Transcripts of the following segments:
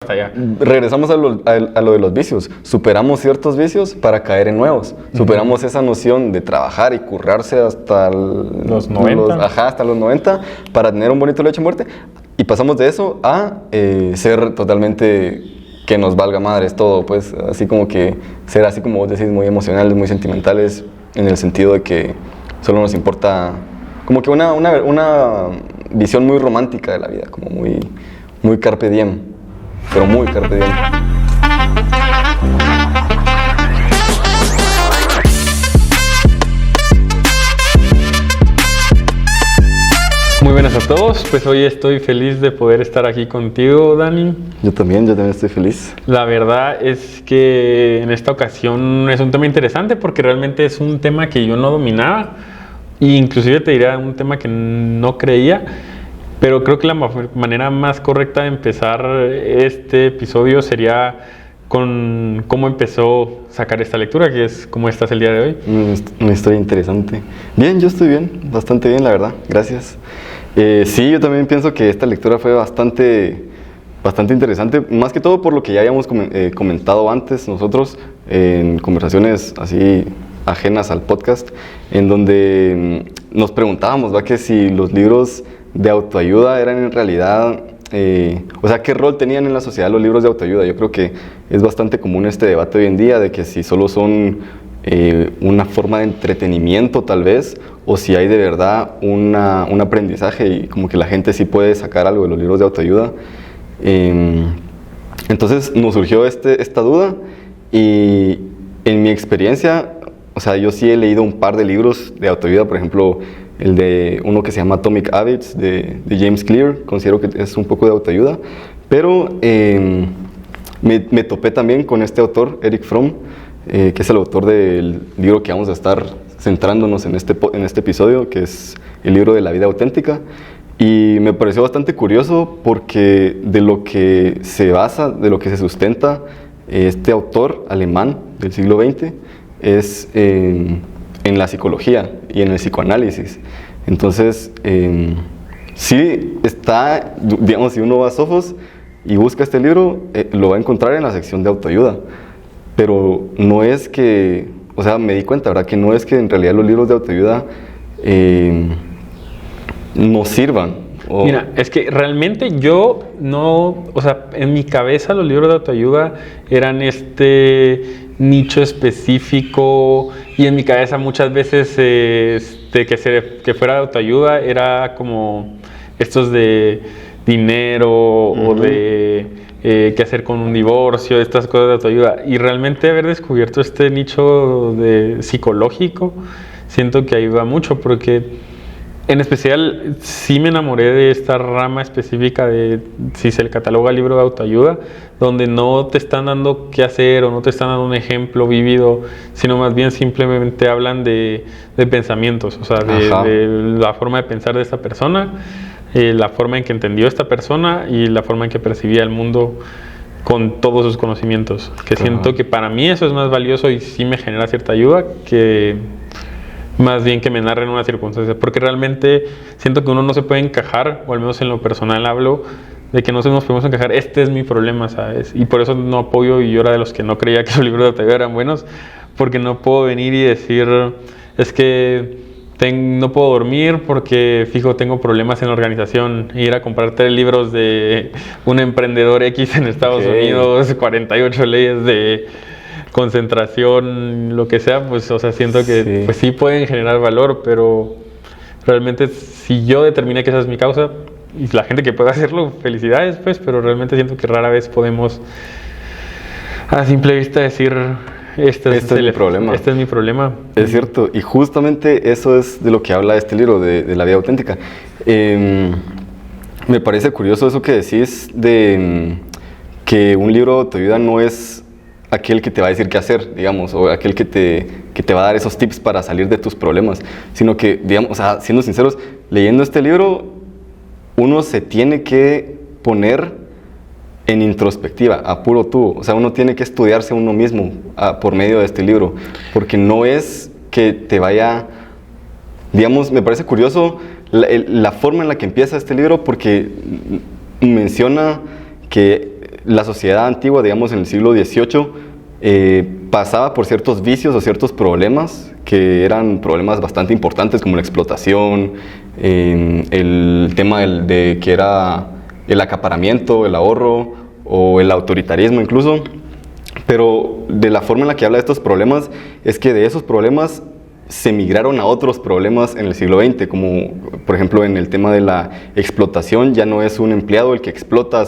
hasta allá. Regresamos a lo de los vicios. Superamos ciertos vicios para caer en nuevos. Superamos esa noción de trabajar y currarse hasta los 90. Hasta los 90 para tener un bonito lecho de muerte. Y pasamos de eso a ser totalmente que nos valga madres todo, pues así como que ser así como vos decís, muy emocionales, muy sentimentales, en el sentido de que solo nos importa como que una visión muy romántica de la vida, como muy carpe diem, pero muy carpe diem. Muy buenas a todos, pues hoy estoy feliz de poder estar aquí contigo, Dani. Yo también estoy feliz. La verdad es que en esta ocasión es un tema interesante porque realmente es un tema que yo no dominaba e inclusive te diría un tema que no creía, pero creo que la manera más correcta de empezar este episodio sería con cómo empezó a sacar esta lectura, que es cómo estás el día de hoy. Una historia interesante. Bien, yo estoy bien, bastante bien, la verdad, gracias. Sí, yo también pienso que esta lectura fue bastante interesante, más que todo por lo que ya habíamos comentado antes nosotros en conversaciones así ajenas al podcast, en donde nos preguntábamos, ¿va? Que si los libros de autoayuda eran en realidad, o sea, ¿qué rol tenían en la sociedad los libros de autoayuda? Yo creo que es bastante común este debate hoy en día de que si solo son una forma de entretenimiento tal vez, o si hay de verdad un aprendizaje y como que la gente sí puede sacar algo de los libros de autoayuda. Entonces nos surgió esta duda y en mi experiencia, o sea, yo sí he leído un par de libros de autoayuda, por ejemplo, el de uno que se llama Atomic Habits de James Clear, considero que es un poco de autoayuda, pero me topé también con este autor, Erich Fromm, que es el autor del libro que vamos a estar centrándonos en este episodio, que es el libro de la vida auténtica, y me pareció bastante curioso porque de lo que se basa, de lo que se sustenta este autor alemán del siglo XX es en la psicología y en el psicoanálisis. Entonces, sí está, digamos, si uno va a Sofos y busca este libro, lo va a encontrar en la sección de autoayuda. Pero no es que, o sea, me di cuenta, ¿verdad? Que no es que en realidad los libros de autoayuda no sirvan. Mira, es que realmente yo no, o sea, en mi cabeza los libros de autoayuda eran este nicho específico y en mi cabeza muchas veces que fuera de autoayuda era como estos de dinero o de qué hacer con un divorcio, estas cosas de autoayuda, y realmente haber descubierto este nicho de psicológico, siento que ayuda mucho porque en especial sí me enamoré de esta rama específica de si se le cataloga libro de autoayuda, donde no te están dando qué hacer o no te están dando un ejemplo vívido, sino más bien simplemente hablan de pensamientos, o sea, de la forma de pensar de esta persona, la forma en que entendió esta persona y la forma en que percibía el mundo con todos sus conocimientos, que siento que para mí eso es más valioso y sí me genera cierta ayuda que más bien que me narren una circunstancia, porque realmente siento que uno no se puede encajar, o al menos en lo personal hablo de que no nos podemos encajar, este es mi problema, ¿sabes? Y por eso no apoyo, y yo era de los que no creía que los libros de autoayuda eran buenos, porque no puedo venir y decir, es que no puedo dormir porque, fijo, tengo problemas en la organización, ir a comprar 3 libros de un emprendedor X en Estados Unidos, 48 leyes de concentración, lo que sea, pues, o sea, siento que pues sí pueden generar valor, pero realmente si yo determiné que esa es mi causa, y la gente que pueda hacerlo, felicidades, pues, pero realmente siento que rara vez podemos a simple vista decir este es mi problema. Este es mi problema. Es cierto, y justamente eso es de lo que habla este libro, de la vida auténtica. Me parece curioso eso que decís de que un libro de autoayuda no es aquel que te va a decir qué hacer, digamos, o aquel que te va a dar esos tips para salir de tus problemas, sino que, digamos, o sea, siendo sinceros, leyendo este libro, uno se tiene que poner en introspectiva, a puro tubo, o sea, uno tiene que estudiarse a uno mismo por medio de este libro, porque no es que te vaya, digamos, me parece curioso la forma en la que empieza este libro, porque menciona que la sociedad antigua, digamos en el siglo XVIII, pasaba por ciertos vicios o ciertos problemas que eran problemas bastante importantes, como la explotación, el tema de que era el acaparamiento, el ahorro o el autoritarismo incluso. Pero de la forma en la que habla de estos problemas es que de esos problemas se migraron a otros problemas en el siglo XX, como por ejemplo en el tema de la explotación. Ya no es un empleado el que explota a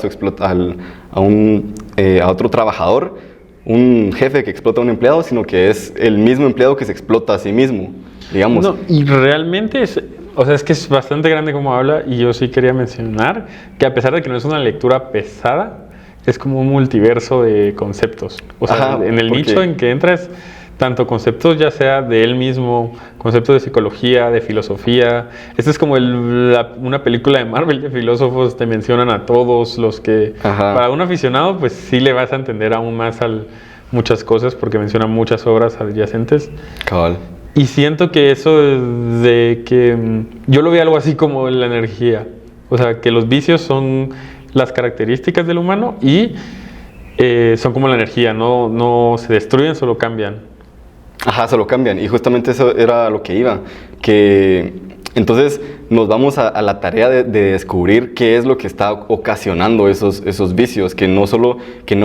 otro trabajador, un jefe que explota a un empleado, sino que es el mismo empleado que se explota a sí mismo, digamos. No, y realmente es que es bastante grande como habla, y yo sí quería mencionar que a pesar de que no es una lectura pesada, es como un multiverso de conceptos. O sea, en el nicho en que entras, tanto conceptos ya sea de él mismo, conceptos de psicología, de filosofía. Esta es como una película de Marvel de filósofos, te mencionan a todos los que... Para un aficionado, pues sí le vas a entender aún más muchas cosas, porque menciona muchas obras adyacentes. Cabal. Y siento que eso de que... Yo lo veo algo así como la energía. O sea, que los vicios son las características del humano y son como la energía, no se destruyen, solo cambian. Ajá, solo cambian, y justamente eso era lo que iba, que entonces nos vamos a la tarea de descubrir qué es lo que está ocasionando esos vicios, que no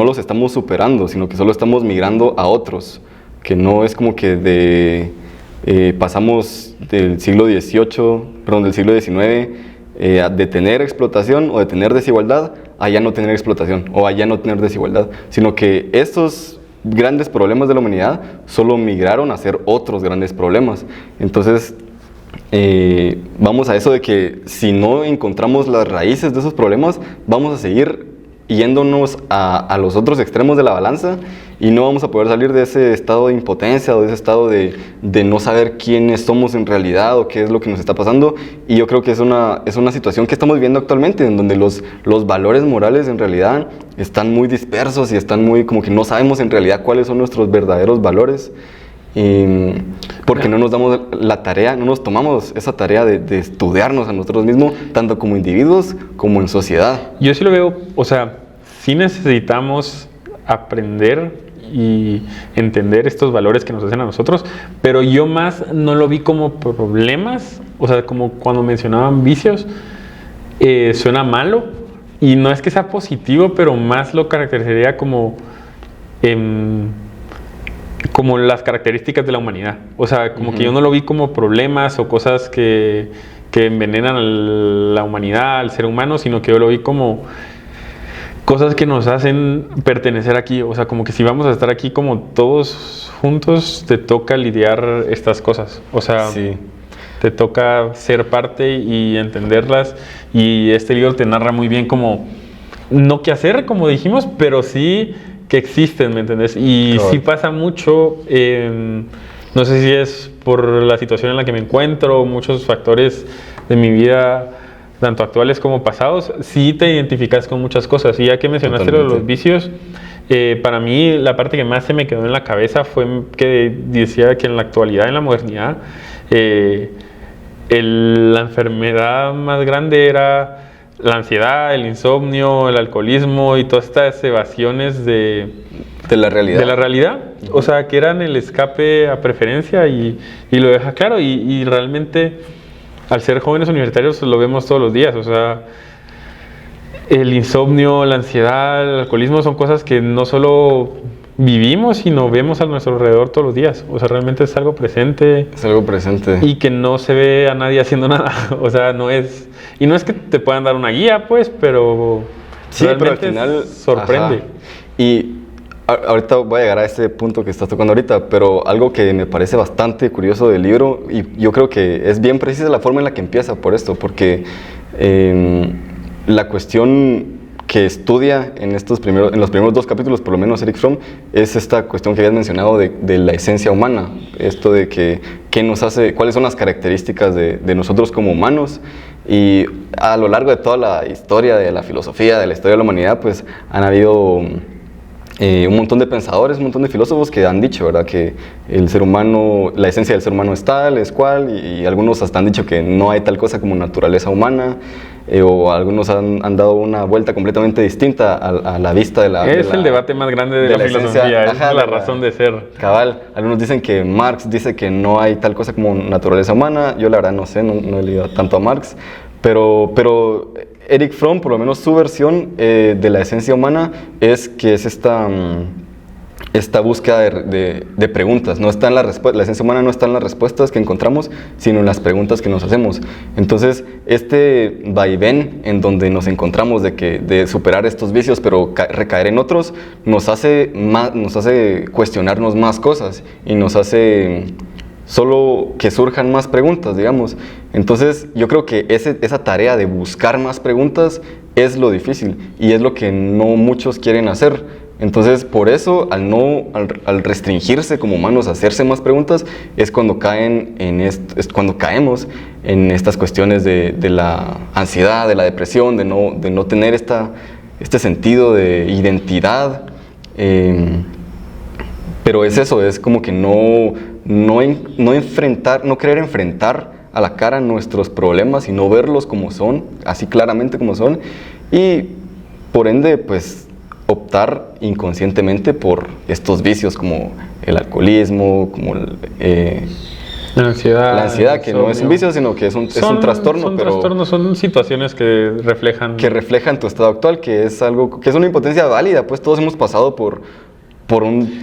los estamos superando, sino que solo estamos migrando a otros, que no es como que pasamos del siglo XIX, de tener explotación o de tener desigualdad a ya no tener explotación o a ya no tener desigualdad, sino que estos grandes problemas de la humanidad solo migraron a ser otros grandes problemas. Entonces vamos a eso de que si no encontramos las raíces de esos problemas, vamos a seguir yéndonos a los otros extremos de la balanza y no vamos a poder salir de ese estado de impotencia o de ese estado de no saber quiénes somos en realidad o qué es lo que nos está pasando. Y yo creo que es una situación que estamos viviendo actualmente, en donde los valores morales en realidad están muy dispersos y están muy como que no sabemos en realidad cuáles son nuestros verdaderos valores, porque no nos damos la tarea, no nos tomamos esa tarea de estudiarnos a nosotros mismos, tanto como individuos como en sociedad. Yo sí lo veo, o sea, sí necesitamos aprender y entender estos valores que nos hacen a nosotros, pero yo más no lo vi como problemas, o sea, como cuando mencionaban vicios, suena malo, y no es que sea positivo, pero más lo caracterizaría como las características de la humanidad. O sea, como que yo no lo vi como problemas o cosas que envenenan a la humanidad, al ser humano, sino que yo lo vi como cosas que nos hacen pertenecer aquí. O sea, como que si vamos a estar aquí como todos juntos, te toca lidiar estas cosas. O sea, sí, te toca ser parte y entenderlas. Y este libro te narra muy bien como, no qué hacer, como dijimos, pero sí que existen, ¿me entendés? Y sí pasa mucho, no sé si es por la situación en la que me encuentro, muchos factores de mi vida, tanto actuales como pasados, sí te identificas con muchas cosas. Y ya que mencionaste los vicios, para mí la parte que más se me quedó en la cabeza fue que decía que en la actualidad, en la modernidad, la enfermedad más grande era la ansiedad, el insomnio, el alcoholismo y todas estas evasiones de la realidad. O sea, que eran el escape a preferencia, y lo deja claro. Y realmente, al ser jóvenes universitarios, lo vemos todos los días. O sea, el insomnio, la ansiedad, el alcoholismo son cosas que no solo vivimos, sino vemos a nuestro alrededor todos los días. O sea, realmente es algo presente. Es algo presente. Y que no se ve a nadie haciendo nada. O sea, no es... Y no es que te puedan dar una guía, pues, pero... Sí, pero al final... sorprende. Ajá. Y ahorita voy a llegar a ese punto que estás tocando ahorita, pero algo que me parece bastante curioso del libro, y yo creo que es bien precisa la forma en la que empieza por esto, porque la cuestión que estudia en los primeros 2 capítulos, por lo menos Erich Fromm, es esta cuestión que habías mencionado de la esencia humana, esto de qué nos hace, cuáles son las características de nosotros como humanos. Y a lo largo de toda la historia de la filosofía, de la historia de la humanidad, pues han habido un montón de pensadores, un montón de filósofos que han dicho, ¿verdad?, que el ser humano, la esencia del ser humano es tal, es cual, y algunos hasta han dicho que no hay tal cosa como naturaleza humana. o algunos han dado una vuelta completamente distinta a la vista de la... Es el debate más grande de la filosofía, es la razón de ser. Cabal, algunos dicen que Marx dice que no hay tal cosa como naturaleza humana, yo la verdad no sé, no he leído tanto a Marx, pero Erich Fromm, por lo menos su versión de la esencia humana es que es esta búsqueda de preguntas. No está en la esencia humana no está en las respuestas que encontramos, sino en las preguntas que nos hacemos. Entonces, este vaivén en donde nos encontramos de superar estos vicios, pero recaer en otros, nos hace cuestionarnos más cosas y nos hace solo que surjan más preguntas, digamos. Entonces, yo creo que esa tarea de buscar más preguntas es lo difícil y es lo que no muchos quieren hacer. Entonces, por eso, al restringirse como humanos a hacerse más preguntas, es cuando caemos en estas cuestiones de la ansiedad, de la depresión, de no tener este sentido de identidad. Pero es eso, es como que no querer enfrentar a la cara nuestros problemas y no verlos como son, así claramente como son, y por ende, pues, optar inconscientemente por estos vicios como el alcoholismo, como la ansiedad, que no es un vicio, sino que es un trastorno. Son trastornos, son situaciones que reflejan tu estado actual, que es algo que es una impotencia válida. Pues todos hemos pasado por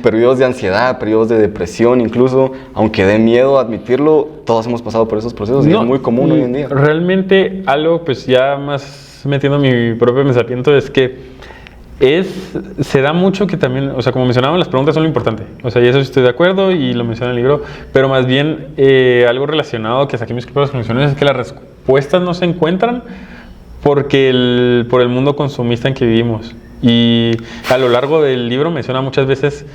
periodos de ansiedad, periodos de depresión, incluso, aunque dé miedo admitirlo, todos hemos pasado por esos procesos y es muy común hoy en día. Realmente algo, pues ya más metiendo mi propio pensamiento, es que se da mucho que también, o sea, como mencionaban, las preguntas son lo importante, o sea, y eso estoy de acuerdo y lo menciona en el libro, pero más bien algo relacionado que saqué mis propias conclusiones es que las respuestas no se encuentran por el mundo consumista en que vivimos. Y a lo largo del libro menciona muchas veces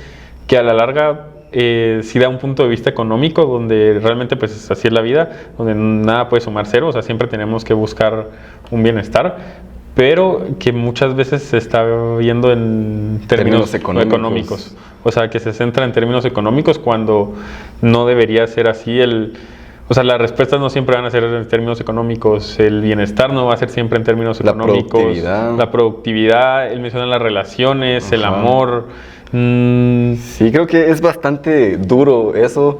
que a la larga sí da un punto de vista económico, donde realmente pues así es la vida, donde nada puede sumar cero, o sea, siempre tenemos que buscar un bienestar, pero que muchas veces se está viendo en términos económicos. O sea, que se centra en términos económicos cuando no debería ser así. O sea, las respuestas no siempre van a ser en términos económicos, el bienestar no va a ser siempre en términos económicos. La productividad, él menciona las relaciones, ajá, el amor. Sí, creo que es bastante duro eso.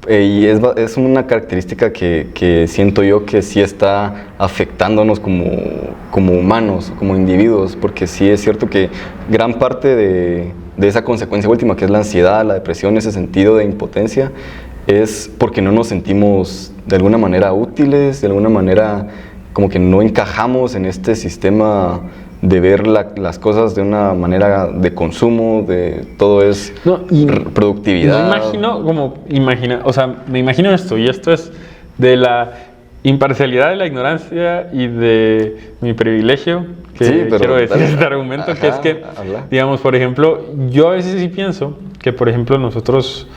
Y es una característica que siento yo que sí está afectándonos como humanos, como individuos, porque sí es cierto que gran parte de esa consecuencia última, que es la ansiedad, la depresión, ese sentido de impotencia, es porque no nos sentimos de alguna manera útiles, de alguna manera como que no encajamos en este sistema de ver las cosas de una manera de consumo, de todo es productividad. Me imagino esto, y esto es de la imparcialidad de la ignorancia y de mi privilegio, que sí, quiero decir este argumento, ajá, que es que, digamos, por ejemplo, yo a veces sí pienso que, por ejemplo, nosotros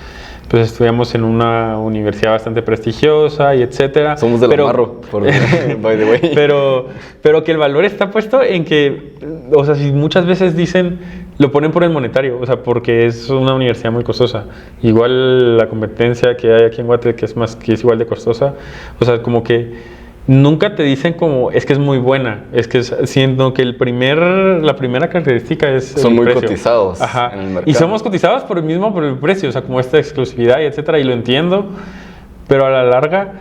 pues estudiamos en una universidad bastante prestigiosa y etcétera. Somos de la Marro, by the way. Pero que el valor está puesto en que, o sea, si muchas veces dicen, lo ponen por el monetario, o sea, porque es una universidad muy costosa. Igual la competencia que hay aquí en Guate, que es igual de costosa, o sea, como que nunca te dicen como, es que es muy buena, siendo que la primera característica es son muy precio. Cotizados, ajá, en el mercado. Y somos cotizados por el precio, o sea, como esta exclusividad y etcétera, y lo entiendo, pero a la larga,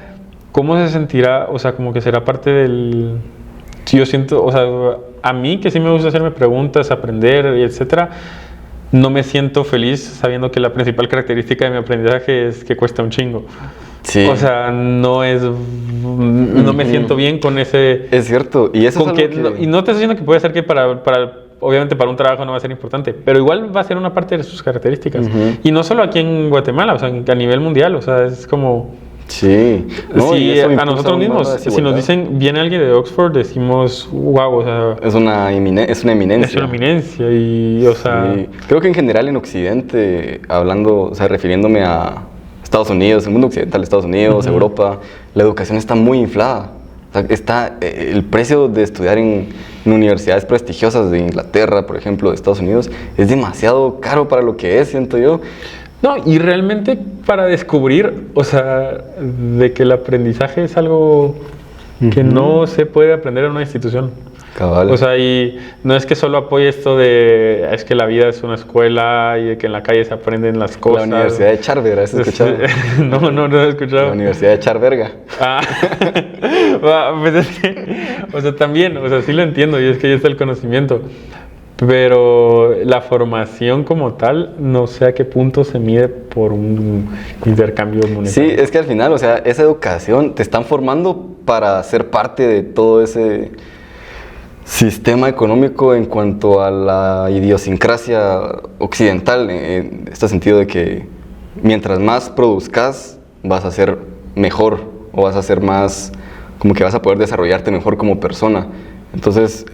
¿cómo se sentirá? O sea, como que será parte del... Si yo siento, o sea, a mí que sí me gusta hacerme preguntas, aprender y etcétera, no me siento feliz sabiendo que la principal característica de mi aprendizaje es que cuesta un chingo. Sí. O sea, no me siento bien con ese... Es cierto, y eso es algo y no te estoy diciendo que puede ser que obviamente para un trabajo no va a ser importante, pero igual va a ser una parte de sus características. Y no solo aquí en Guatemala, o sea, a nivel mundial, o sea, es como... Sí. No, si a nosotros mismos, si nos dicen, viene alguien de Oxford, decimos, wow, o sea... Es una eminencia. Es una eminencia y, o sea... Sí. Creo que en general en Occidente, hablando, o sea, refiriéndome a Estados Unidos, el mundo occidental, Estados Unidos, Europa, la educación está muy inflada. O sea, el precio de estudiar en universidades prestigiosas de Inglaterra, por ejemplo, de Estados Unidos, es demasiado caro para lo que es, siento yo. No, y realmente para descubrir, o sea, de que el aprendizaje es algo que no se puede aprender en una institución. Cabal. O sea, y no es que solo apoye esto de, es que la vida es una escuela y de que en la calle se aprenden las cosas. La Universidad de Charver, ¿has escuchado? No he escuchado. La Universidad de Charverga. Pues es que, o sea, también, o sea, sí lo entiendo y es que ahí está el conocimiento. Pero la formación como tal, no sé a qué punto se mide por un intercambio monetario. Sí, es que al final, o sea, esa educación te están formando para ser parte de todo ese sistema económico en cuanto a la idiosincrasia occidental, en este sentido de que mientras más produzcas, vas a ser mejor o vas a ser más, como que vas a poder desarrollarte mejor como persona. Entonces,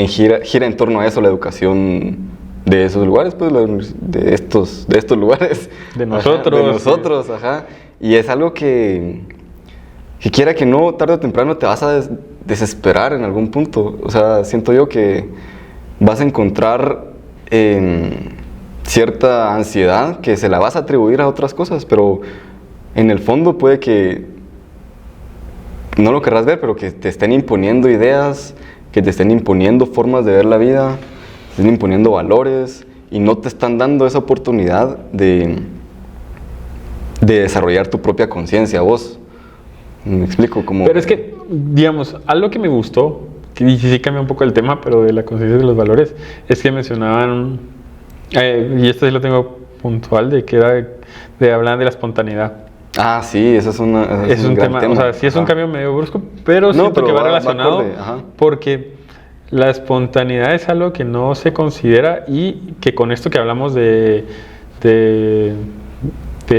gira en torno a eso la educación de esos lugares, pues, de estos lugares. De nosotros. Ajá, de nosotros, sí. Ajá. Y es algo que quiera que no, tarde o temprano te vas a desesperar en algún punto. O sea, siento yo que vas a encontrar cierta ansiedad que se la vas a atribuir a otras cosas, pero en el fondo puede que no lo querrás ver, pero que te estén imponiendo ideas, que te estén imponiendo formas de ver la vida, te estén imponiendo valores y no te están dando esa oportunidad de desarrollar tu propia conciencia vos. ¿Me explico? Pero es que, digamos, algo que me gustó, y sí cambia un poco el tema, pero de la conciencia de los valores, es que mencionaban, y esto sí lo tengo puntual, de que era de hablar de la espontaneidad. Ah, sí, eso es un gran tema. O sea, sí es un cambio medio brusco, pero siento que va relacionado porque la espontaneidad es algo que no se considera y que con esto que hablamos de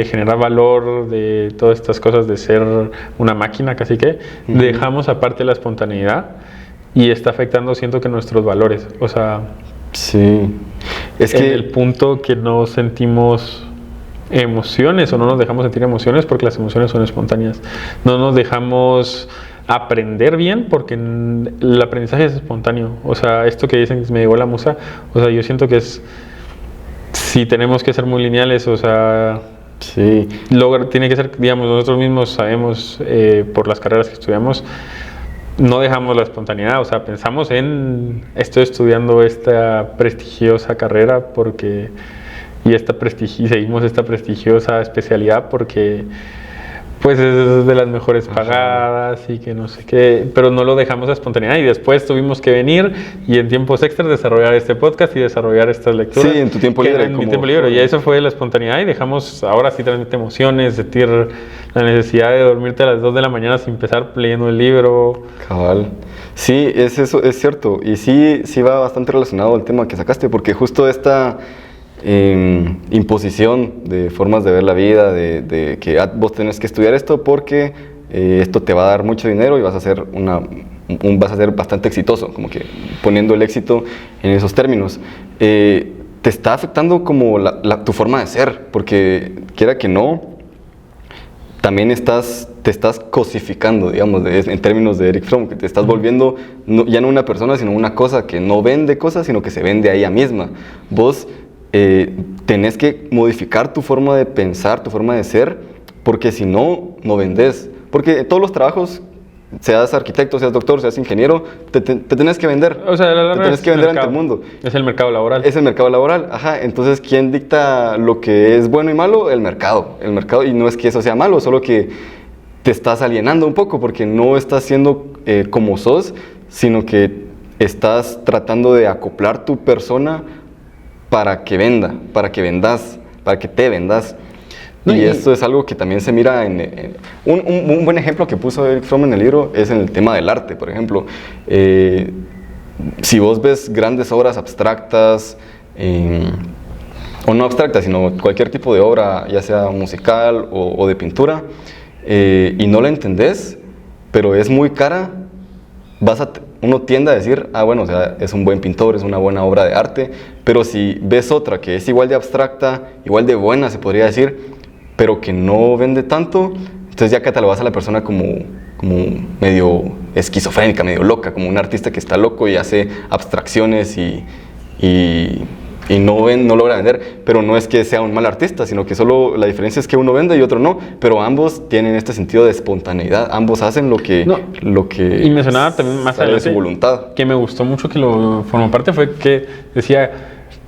generar valor, de todas estas cosas de ser una máquina casi que, dejamos aparte la espontaneidad y está afectando, siento que nuestros valores. O sea, sí, es que en el punto que no sentimos emociones o no nos dejamos sentir emociones porque las emociones son espontáneas. No nos dejamos aprender bien porque el aprendizaje es espontáneo. O sea, esto que dicen que me llegó la musa, o sea, yo siento que es, si tenemos que ser muy lineales, o sea, sí, tiene que ser, digamos, nosotros mismos sabemos por las carreras que estudiamos, no dejamos la espontaneidad, o sea, pensamos en, estoy estudiando esta prestigiosa carrera porque, seguimos esta prestigiosa especialidad porque pues es de las mejores pagadas y que no sé qué, pero no lo dejamos a espontaneidad y después tuvimos que venir y en tiempos extras desarrollar este podcast y desarrollar estas lecturas. Sí, en tu tiempo libre. En mi tiempo libre, y eso fue la espontaneidad y dejamos, ahora sí transmite emociones, sentir la necesidad de dormirte a las 2 de la mañana sin empezar leyendo el libro. Cabal. Sí, eso es cierto, y sí va bastante relacionado al tema que sacaste, porque justo esta imposición de formas de ver la vida, de que vos tenés que estudiar esto porque esto te va a dar mucho dinero y vas a ser bastante exitoso, como que poniendo el éxito en esos términos, te está afectando como tu forma de ser, porque quiera que no, también te estás cosificando, digamos, en términos de Erich Fromm, que te estás volviendo ya no una persona, sino una cosa que no vende cosas, sino que se vende a ella misma. Vos tenés que modificar tu forma de pensar, tu forma de ser, porque si no, no vendés. Porque todos los trabajos, seas arquitecto, seas doctor, seas ingeniero, te tenés que vender. O sea, te tenés que vender ante el mundo. Es el mercado laboral. Es el mercado laboral, ajá. Entonces, ¿quién dicta lo que es bueno y malo? El mercado. El mercado, y no es que eso sea malo, solo que te estás alienando un poco, porque no estás siendo como sos, sino que estás tratando de acoplar tu persona para que venda, para que vendas, para que te vendas. No, y esto es algo que también se mira un buen ejemplo que puso Erich Fromm en el libro es en el tema del arte, por ejemplo. Si vos ves grandes obras abstractas, o no abstractas, sino cualquier tipo de obra, ya sea musical o de pintura, y no la entendés, pero es muy cara, uno tiende a decir, bueno, o sea, es un buen pintor, es una buena obra de arte, pero si ves otra que es igual de abstracta, igual de buena, se podría decir, pero que no vende tanto, entonces ya catalogas a la persona como medio esquizofrénica, medio loca, como un artista que está loco y hace abstracciones y y no logra vender, pero no es que sea un mal artista, sino que solo la diferencia es que uno vende y otro no, pero ambos tienen este sentido de espontaneidad, ambos hacen lo que y mencionaba también más sale de adelante su voluntad. que me gustó mucho que lo formó parte fue que decía,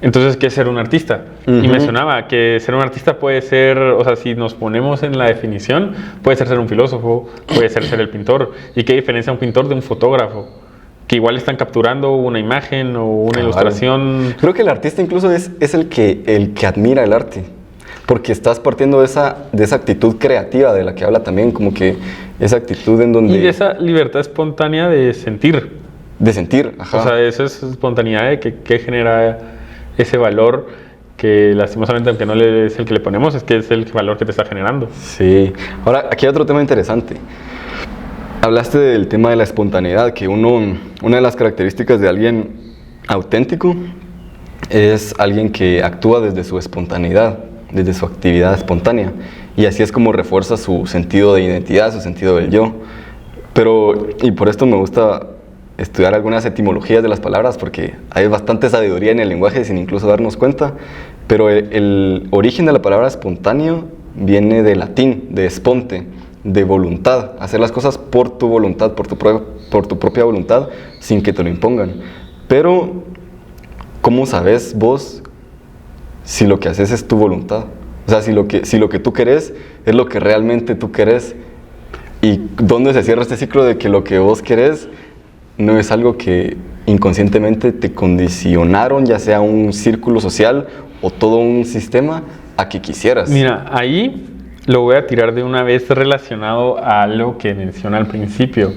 entonces, ¿qué es ser un artista? Y mencionaba que ser un artista puede ser, o sea, si nos ponemos en la definición, puede ser un filósofo, puede ser el pintor. ¿Y qué diferencia un pintor de un fotógrafo? Que igual están capturando una imagen o una ilustración. Creo que el artista incluso es el que admira el arte, porque estás partiendo de esa actitud creativa de la que habla también, como que esa actitud en donde... Y de esa libertad espontánea de sentir. De sentir, ajá. O sea, esa es espontaneidad de que genera ese valor que lastimosamente, aunque no es el que le ponemos, es que es el valor que te está generando. Sí. Ahora, aquí hay otro tema interesante. Hablaste del tema de la espontaneidad, que una de las características de alguien auténtico es alguien que actúa desde su espontaneidad, desde su actividad espontánea, y así es como refuerza su sentido de identidad, su sentido del yo. Y por esto me gusta estudiar algunas etimologías de las palabras, porque hay bastante sabiduría en el lenguaje sin incluso darnos cuenta, pero el origen de la palabra espontáneo viene del latín, de sponte, de voluntad, hacer las cosas por tu voluntad, por tu propia voluntad, sin que te lo impongan. Pero, ¿cómo sabes vos si lo que haces es tu voluntad? O sea, si lo que tú querés es lo que realmente tú querés, y dónde se cierra este ciclo de que lo que vos querés no es algo que inconscientemente te condicionaron, ya sea un círculo social o todo un sistema, a que quisieras. Mira, ahí lo voy a tirar de una vez relacionado a algo que menciona al principio,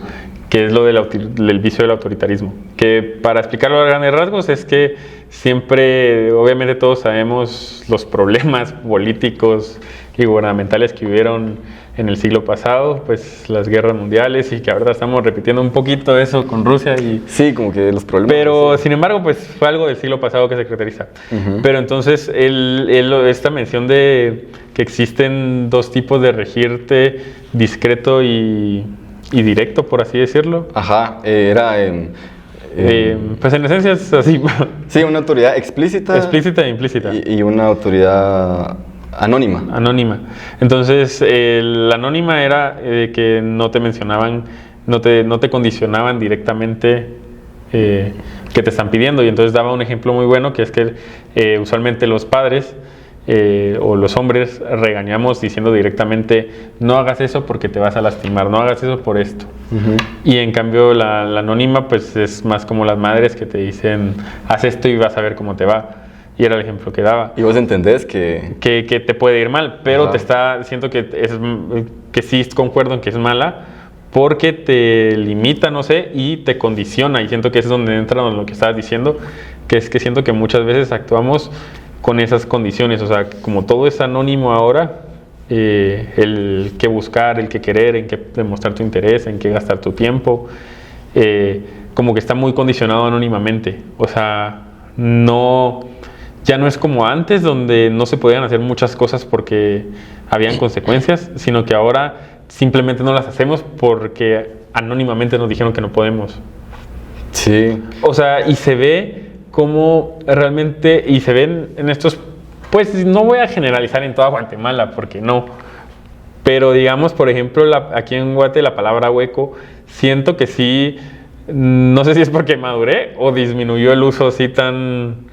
que es lo del vicio del autoritarismo. Que para explicarlo a grandes rasgos es que siempre, obviamente todos sabemos los problemas políticos y gubernamentales que hubieron en el siglo pasado, pues las guerras mundiales, y que ahora estamos repitiendo un poquito eso con Rusia. Sí, como que los problemas. Pero sin embargo, pues fue algo del siglo pasado que se caracteriza. Pero entonces, esta mención de que existen dos tipos de regirte, discreto y directo, por así decirlo. Ajá, era... pues en esencia es así. Sí, una autoridad explícita. Explícita e implícita. Y una autoridad anónima. Anónima. Entonces, la anónima era que no te mencionaban, no te condicionaban directamente que te están pidiendo. Y entonces daba un ejemplo muy bueno, que es que usualmente los padres o los hombres regañamos diciendo directamente: no hagas eso porque te vas a lastimar, no hagas eso por esto. Y en cambio la anónima pues es más como las madres que te dicen: haz esto y vas a ver cómo te va. Y era el ejemplo que daba. Y vos entendés que te puede ir mal, pero siento que sí concuerdo en que es mala, porque te limita, no sé, y te condiciona. Y siento que es donde entra lo que estabas diciendo, que es que siento que muchas veces actuamos con esas condiciones. O sea, como todo es anónimo ahora, el que buscar, el que querer, en qué demostrar tu interés, en qué gastar tu tiempo, como que está muy condicionado anónimamente. O sea, ya no es como antes, donde no se podían hacer muchas cosas porque habían consecuencias, sino que ahora simplemente no las hacemos porque anónimamente nos dijeron que no podemos. Sí. O sea, y se ve como realmente, y se ven en estos, pues no voy a generalizar en toda Guatemala, porque no, pero digamos, por ejemplo, aquí en Guate la palabra hueco, siento que sí, no sé si es porque maduré o disminuyó el uso así tan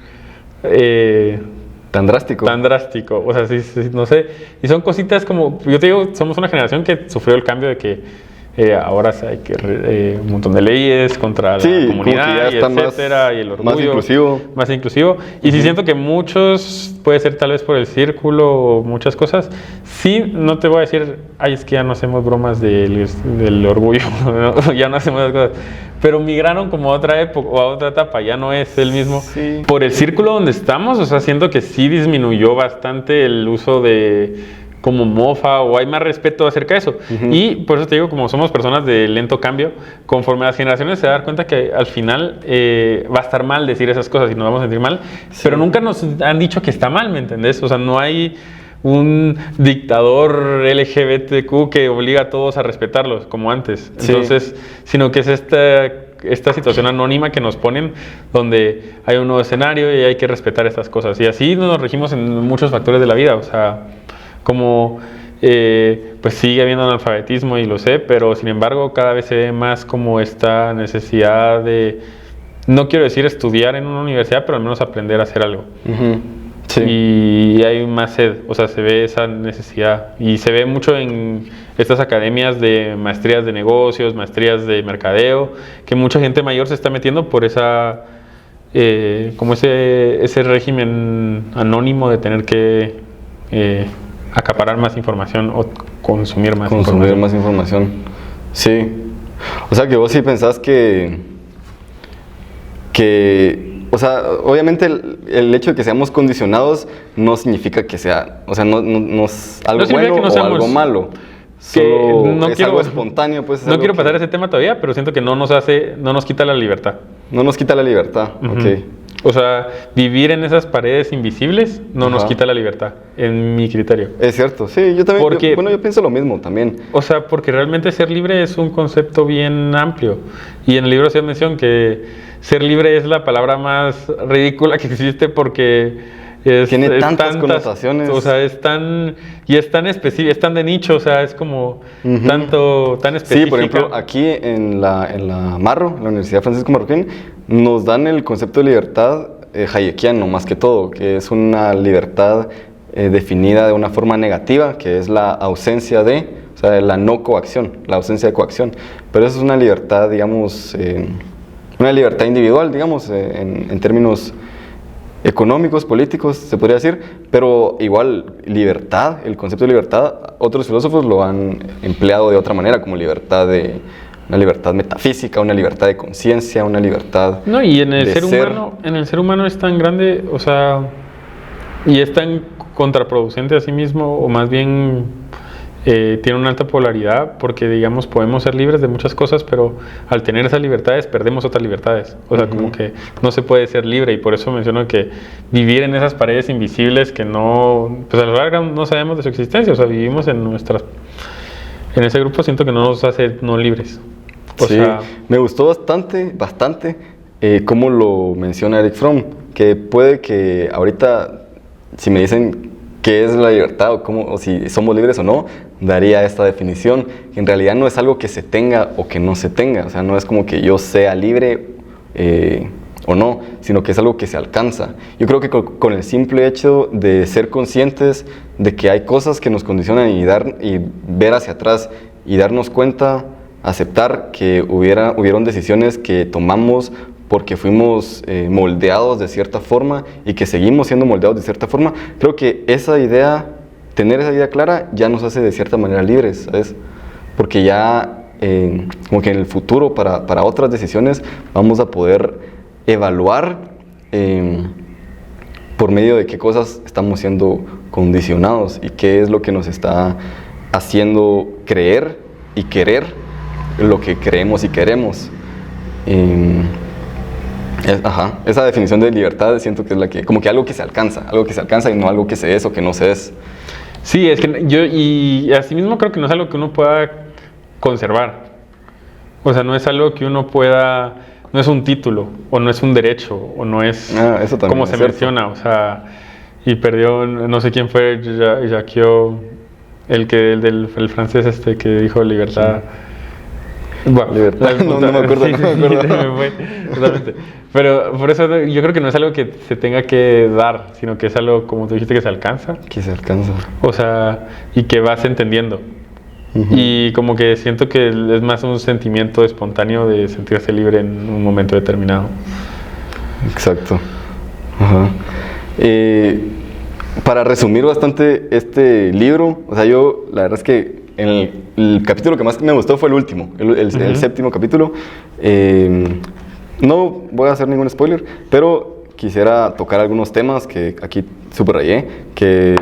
drástico. Tan drástico, o sea, sí, no sé. Y son cositas como, yo te digo, somos una generación que sufrió el cambio de que ahora hay que un montón de leyes contra la comunidad, y etcétera, y el orgullo. Más inclusivo. Y sí siento que muchos, puede ser tal vez por el círculo o muchas cosas, sí, no te voy a decir, ay, es que ya no hacemos bromas del orgullo, ¿no? Ya no hacemos esas cosas. Pero migraron como a otra época o a otra etapa, ya no es el mismo. Sí. Por el círculo donde estamos, o sea, siento que sí disminuyó bastante el uso de como mofa, o hay más respeto acerca de eso. Y por eso te digo, como somos personas de lento cambio, conforme a las generaciones se dan cuenta que al final va a estar mal decir esas cosas y nos vamos a sentir mal, pero nunca nos han dicho que está mal, ¿me entendés? O sea, no hay un dictador LGBTQ que obliga a todos a respetarlos como antes. Entonces, sino que es esta situación anónima que nos ponen, donde hay un nuevo escenario y hay que respetar estas cosas. Y así nos regimos en muchos factores de la vida, o sea, como pues sigue habiendo analfabetismo y lo sé, pero sin embargo cada vez se ve más como esta necesidad de, no quiero decir estudiar en una universidad, pero al menos aprender a hacer algo. Sí. Y hay más sed, o sea, se ve esa necesidad y se ve mucho en estas academias de maestrías de negocios, maestrías de mercadeo, que mucha gente mayor se está metiendo por esa como ese régimen anónimo de tener que acaparar más información o consumir más información. Sí. O sea, que vos sí pensás que o sea, obviamente el hecho de que seamos condicionados no significa que sea, o sea, no es algo bueno o algo malo. Solo es algo espontáneo, pues. No quiero pasar ese tema todavía, pero siento que no nos quita la libertad. No nos quita la libertad, ok. O sea, vivir en esas paredes invisibles no nos quita la libertad, en mi criterio. Es cierto, sí, yo también, yo pienso lo mismo también. O sea, porque realmente ser libre es un concepto bien amplio. Y en el libro se menciona que ser libre es la palabra más ridícula que existe porque tiene tantas connotaciones. O sea, es tan específico, es tan de nicho, o sea, es como tan específico. Sí, por ejemplo, aquí en la Marro, en la Universidad Francisco Marroquín, nos dan el concepto de libertad hayekiano más que todo, que es una libertad definida de una forma negativa, que es la ausencia de, o sea, la no coacción, la ausencia de coacción. Pero eso es una libertad, digamos, una libertad individual, digamos, en términos económicos, políticos, se podría decir, pero igual libertad, el concepto de libertad, otros filósofos lo han empleado de otra manera, como una libertad metafísica, una libertad de conciencia, una libertad no, y en el ser humano es tan grande, o sea, y es tan contraproducente a sí mismo, o más bien tiene una alta polaridad, porque digamos podemos ser libres de muchas cosas, pero al tener esas libertades perdemos otras libertades, o sea, como que no se puede ser libre, y por eso menciono que vivir en esas paredes invisibles que no, pues a la larga no sabemos de su existencia, o sea, vivimos en ese grupo, siento que no nos hace no libres. O sea, me gustó bastante cómo lo menciona Eric Fromm, que puede que ahorita, si me dicen qué es la libertad o si somos libres o no, daría esta definición, que en realidad no es algo que se tenga o que no se tenga, o sea, no es como que yo sea libre o no, sino que es algo que se alcanza. Yo creo que con el simple hecho de ser conscientes de que hay cosas que nos condicionan y ver hacia atrás y darnos cuenta, aceptar que hubieron decisiones que tomamos porque fuimos moldeados de cierta forma y que seguimos siendo moldeados de cierta forma, creo que tener esa idea clara ya nos hace de cierta manera libres, ¿sabes? Porque ya como que en el futuro para otras decisiones vamos a poder evaluar por medio de qué cosas estamos siendo condicionados y qué es lo que nos está haciendo creer y querer lo que creemos y queremos. Esa definición de libertad siento que es la que, como que algo que se alcanza y no algo que se es o que no se es. Sí, es que y asimismo creo que no es algo que uno pueda conservar. O sea, no es algo que uno pueda, no es un título, o no es un derecho, o no es como se menciona, o sea, y perdió, no sé quién fue, Jacques, el francés que dijo libertad. Bueno, no me acuerdo. Totalmente. Pero por eso yo creo que no es algo que se tenga que dar, sino que es algo, como tú dijiste, que se alcanza. Que se alcanza. O sea, y que vas entendiendo. Y como que siento que es más un sentimiento espontáneo de sentirse libre en un momento determinado. Exacto. Para resumir bastante este libro, o sea, yo la verdad es que el capítulo que más me gustó fue el último, el séptimo capítulo. No voy a hacer ningún spoiler, pero quisiera tocar algunos temas que aquí subrayé, que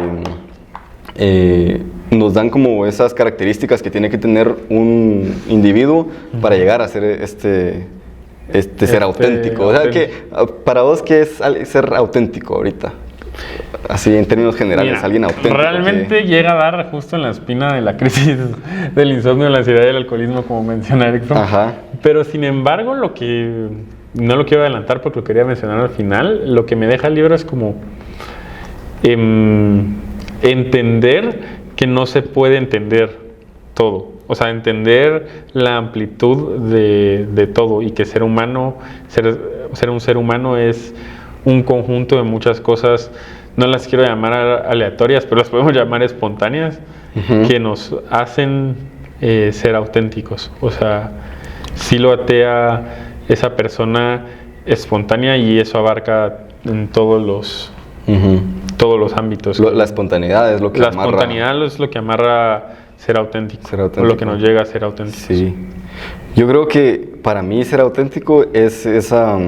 nos dan como esas características que tiene que tener un individuo para llegar a ser este ser auténtico. O sea, que para vos, ¿qué es ser auténtico ahorita? así en términos generales, Mira, alguien auténtico. realmente llega a dar justo en la espina de la crisis del insomnio, la ansiedad y el alcoholismo, como menciona Eric Fromm. Ajá. Pero sin embargo, lo que no lo quiero adelantar porque lo quería mencionar al final, lo que me deja el libro es como entender que no se puede entender todo. O sea, entender la amplitud de todo y que ser un ser humano es un conjunto de muchas cosas. No las quiero llamar aleatorias, pero las podemos llamar espontáneas, que nos hacen ser auténticos. O sea, sí lo atea esa persona espontánea y eso abarca en todos los ámbitos. La espontaneidad es lo que amarra. La espontaneidad es lo que amarra ser auténtico. O lo que nos llega a ser auténticos. Sí. Yo creo que para mí ser auténtico es esa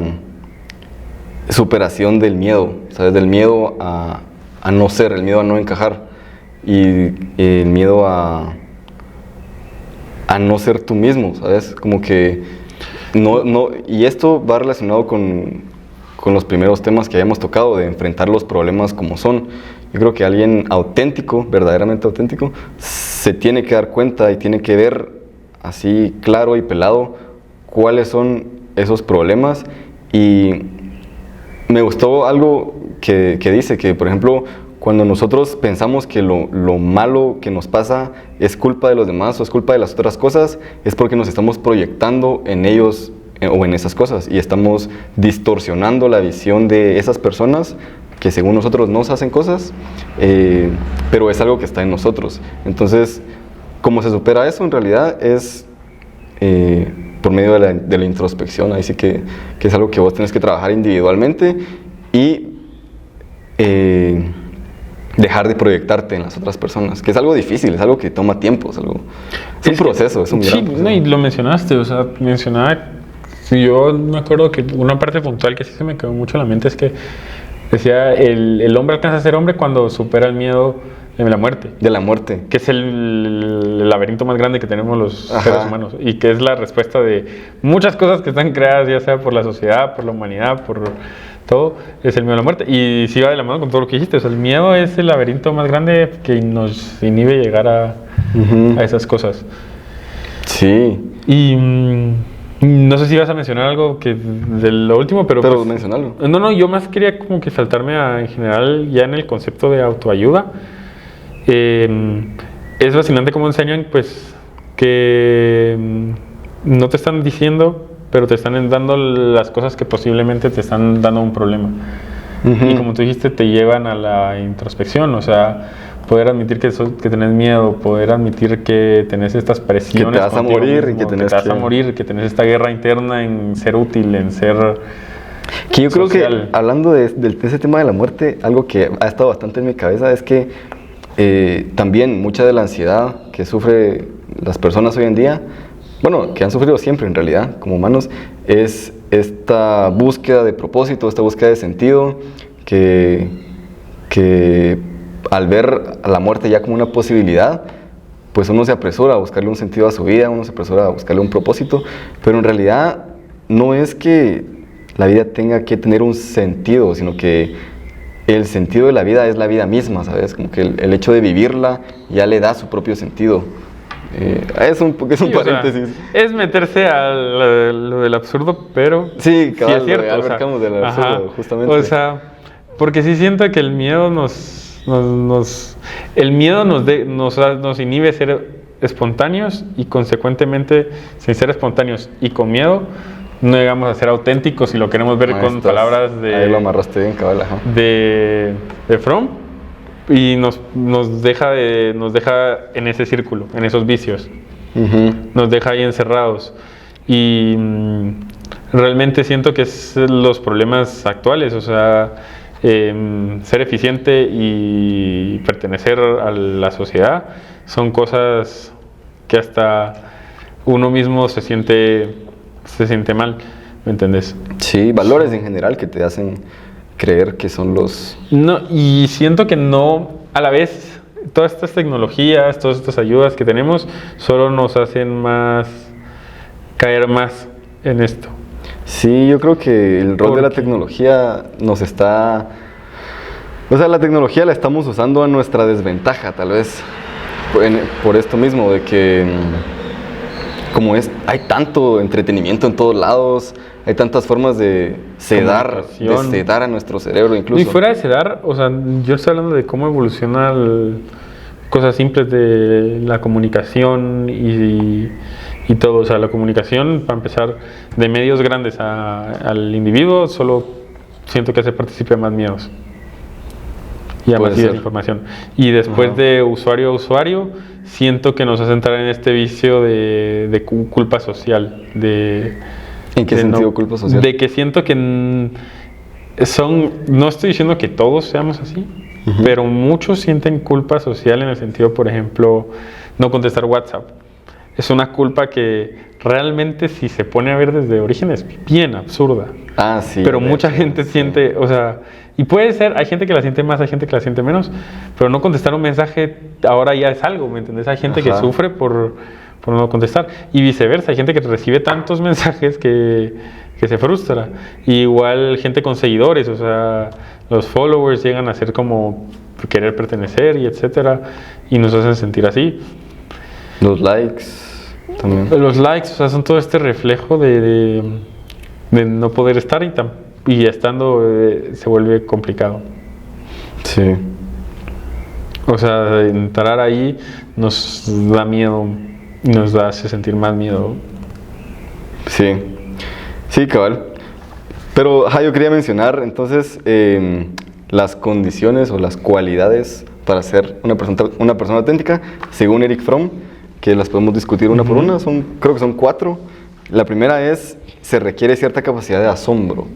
superación del miedo, ¿sabes? Del miedo a no ser, el miedo a no encajar y el miedo a no ser tú mismo, ¿sabes? Como que y esto va relacionado con los primeros temas que habíamos tocado, de enfrentar los problemas como son. Yo creo que alguien auténtico, verdaderamente auténtico, se tiene que dar cuenta y tiene que ver así claro y pelado cuáles son esos problemas. Y me gustó algo que dice que, por ejemplo, cuando nosotros pensamos que lo malo que nos pasa es culpa de los demás o es culpa de las otras cosas, es porque nos estamos proyectando en ellos o en esas cosas y estamos distorsionando la visión de esas personas que según nosotros nos hacen cosas, pero es algo que está en nosotros. Entonces, ¿cómo se supera eso? En realidad es por medio de la introspección. Ahí sí que es algo que vos tenés que trabajar individualmente y dejar de proyectarte en las otras personas, que es algo difícil, es algo que toma tiempo, es un proceso, es un gran proceso. No, y lo mencionaste, o sea, yo me acuerdo que una parte puntual que sí se me quedó mucho en la mente es que decía, el hombre alcanza a ser hombre cuando supera el miedo de la muerte. De la muerte. Que es el laberinto más grande que tenemos los seres humanos y que es la respuesta de muchas cosas que están creadas, ya sea por la sociedad, por la humanidad, por todo, es el miedo a la muerte. Y sí va de la mano con todo lo que dijiste, o sea, el miedo es el laberinto más grande que nos inhibe llegar a esas cosas. Sí. Y no sé si vas a mencionar algo de lo último, pero pues, mencionarlo. No, yo más quería como que saltarme en general ya en el concepto de autoayuda. Es fascinante cómo enseñan pues que no te están diciendo, pero te están dando las cosas que posiblemente te están dando un problema. Y como tú dijiste, te llevan a la introspección, o sea, poder admitir que tenés miedo, poder admitir que tenés estas presiones, que te vas a morir mismo, y que vas a morir, que tenés esta guerra interna en ser útil, en ser que yo social. Creo que hablando de ese tema de la muerte, algo que ha estado bastante en mi cabeza es que también mucha de la ansiedad que sufren las personas hoy en día, bueno, que han sufrido siempre en realidad como humanos, es esta búsqueda de propósito, esta búsqueda de sentido que al ver a la muerte ya como una posibilidad, pues uno se apresura a buscarle un sentido a su vida, uno se apresura a buscarle un propósito, pero en realidad no es que la vida tenga que tener un sentido, sino que el sentido de la vida es la vida misma, ¿sabes? Como que el hecho de vivirla ya le da su propio sentido. Es un paréntesis. Sea, es meterse a lo del absurdo, pero sí, cabal, sí es cierto. Albert Camus del absurdo, justamente. O sea, porque sí siento que el miedo nos inhibe ser espontáneos y consecuentemente sin ser espontáneos y con miedo no llegamos a ser auténticos si lo queremos ver con palabras de... Ahí lo amarraste bien, cabal, ajá. De Fromm. Y nos deja en ese círculo, en esos vicios. Nos deja ahí encerrados. Y realmente siento que es los problemas actuales, o sea, ser eficiente y pertenecer a la sociedad son cosas que hasta uno mismo se siente mal, ¿me entendés? Sí, valores en general que te hacen creer que son los... No, y siento que no, a la vez, todas estas tecnologías, todas estas ayudas que tenemos, solo nos hacen caer más en esto. Sí, yo creo que el rol de la tecnología nos está O sea, la tecnología la estamos usando a nuestra desventaja, tal vez, por esto mismo, de que hay tanto entretenimiento en todos lados, hay tantas formas de sedar a nuestro cerebro incluso. Y fuera de sedar, o sea, yo estoy hablando de cómo evoluciona cosas simples de la comunicación y todo. O sea, la comunicación, para empezar, de medios grandes al individuo, solo siento que hace partícipe más miedos y a más información. Y después de usuario a usuario, siento que nos hace entrar en este vicio de culpa social. ¿En qué sentido culpa social? De que siento que no estoy diciendo que todos seamos así, pero muchos sienten culpa social en el sentido, por ejemplo, no contestar WhatsApp. Es una culpa que realmente, si se pone a ver desde origen, es bien absurda. Ah, sí. Pero mucha gente siente, o sea, y puede ser, hay gente que la siente más, hay gente que la siente menos, pero no contestar un mensaje ahora ya es algo, ¿me entiendes? Hay gente que sufre por no contestar, y viceversa, hay gente que recibe tantos mensajes que se frustra. Y igual gente con seguidores, o sea, los followers llegan a ser como querer pertenecer y etcétera, y nos hacen sentir así. Los likes también. Los likes, o sea, son todo este reflejo de no poder estar y estando se vuelve complicado. Sí. O sea, entrar ahí nos da miedo, nos hace sentir más miedo. Sí, cabal. Pero yo quería mencionar entonces las condiciones o las cualidades para ser una persona auténtica, según Erich Fromm, que las podemos discutir una por una, creo que son 4. La primera se requiere cierta capacidad de asombro.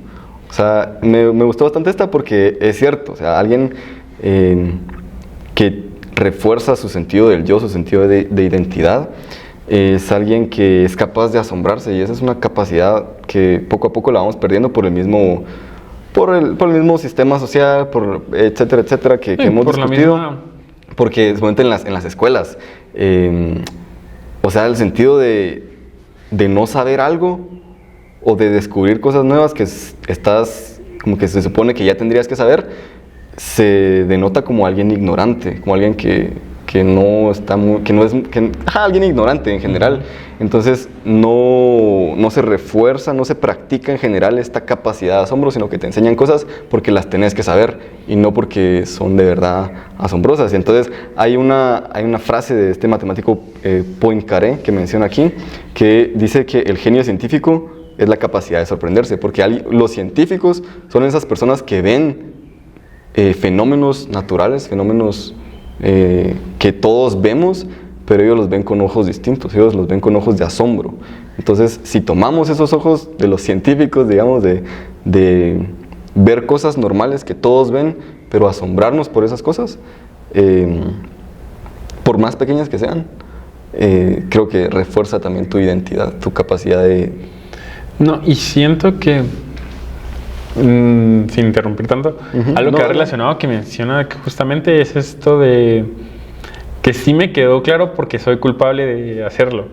O sea, me gustó bastante esta porque es cierto, o sea, alguien que refuerza su sentido del yo, su sentido de identidad, es alguien que es capaz de asombrarse, y esa es una capacidad que poco a poco la vamos perdiendo por el mismo sistema social, etcétera, etcétera, que hemos discutido. Porque seguramente en las escuelas, o sea, el sentido de no saber algo o de descubrir cosas nuevas que estás, como que se supone que ya tendrías que saber, se denota como alguien ignorante, como alguien alguien ignorante en general. Entonces no se refuerza, no se practica en general esta capacidad de asombro, sino que te enseñan cosas porque las tenés que saber y no porque son de verdad asombrosas. Entonces hay una frase de este matemático Poincaré que menciona aquí, que dice que el genio científico es la capacidad de sorprenderse, porque los científicos son esas personas que ven fenómenos naturales, fenómenos que todos vemos, pero ellos los ven con ojos distintos, ellos los ven con ojos de asombro. Entonces, si tomamos esos ojos de los científicos, digamos, de ver cosas normales que todos ven, pero asombrarnos por esas cosas, por más pequeñas que sean, creo que refuerza también tu identidad, tu capacidad de... No, y siento que, sin interrumpir tanto, algo que ha relacionado que menciona que justamente es esto de que sí me quedó claro porque soy culpable de hacerlo,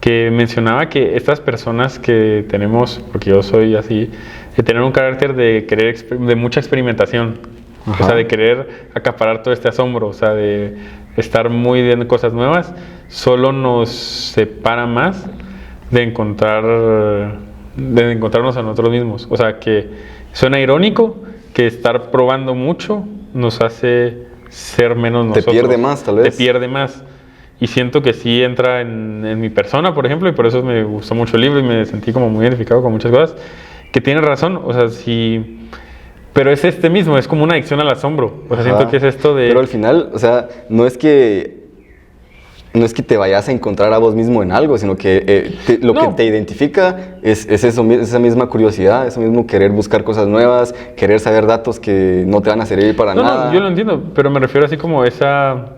que mencionaba que estas personas que tenemos, porque yo soy así, de tener un carácter de mucha experimentación, o sea, de querer acaparar todo este asombro, o sea, de estar muy viendo cosas nuevas, solo nos separa más de encontrarnos a nosotros mismos. O sea, que suena irónico que estar probando mucho nos hace ser menos nosotros. Te pierde más, tal vez. Te pierde más. Y siento que sí entra en mi persona, por ejemplo, y por eso me gustó mucho el libro y me sentí como muy identificado con muchas cosas, que tiene razón, o sea, sí... Pero es mismo, es como una adicción al asombro. O sea, siento que es esto de... Pero al final, o sea, no es que te vayas a encontrar a vos mismo en algo, sino que que te identifica es esa misma curiosidad, ese mismo querer buscar cosas nuevas, querer saber datos que no te van a servir para nada. No, yo lo entiendo, pero me refiero así como esa...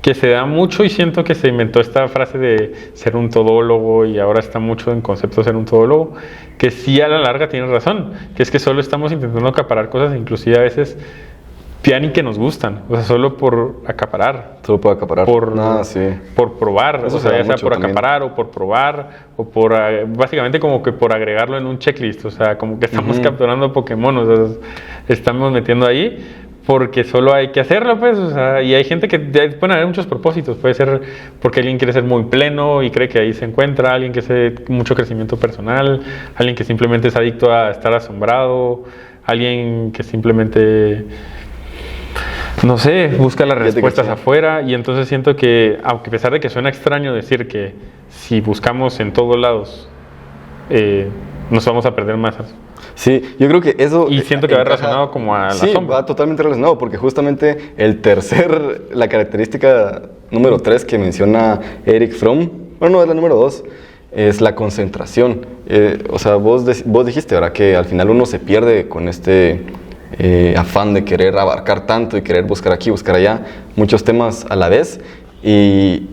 que se da mucho, y siento que se inventó esta frase de ser un todólogo, y ahora está mucho en concepto de ser un todólogo, que sí a la larga tienes razón, que es que solo estamos intentando acaparar cosas, inclusive a veces ya ni que nos gustan, o sea, solo por acaparar. Solo por acaparar. Sí. Por probar, eso, o sea, ya sea por también. acaparar o por probar, o por, básicamente como que por agregarlo en un checklist, o sea, como que estamos capturando Pokémon, o sea, estamos metiendo ahí, porque solo hay que hacerlo, pues, o sea, y hay gente que pueden haber muchos propósitos, puede ser porque alguien quiere ser muy pleno y cree que ahí se encuentra, alguien que hace mucho crecimiento personal, alguien que simplemente es adicto a estar asombrado, alguien que simplemente, no sé, busca las respuestas afuera, y entonces siento que, aunque a pesar de que suena extraño decir que si buscamos en todos lados, nos vamos a perder más. Sí, yo creo que eso... Y siento que va relacionado como a la sombra. Sí, va totalmente relacionado, porque justamente la característica número 3 que menciona Eric Fromm, bueno, no, es la número 2, es la concentración. O sea, vos dijiste, ¿verdad?, que al final uno se pierde con este afán de querer abarcar tanto y querer buscar aquí, buscar allá, muchos temas a la vez. Y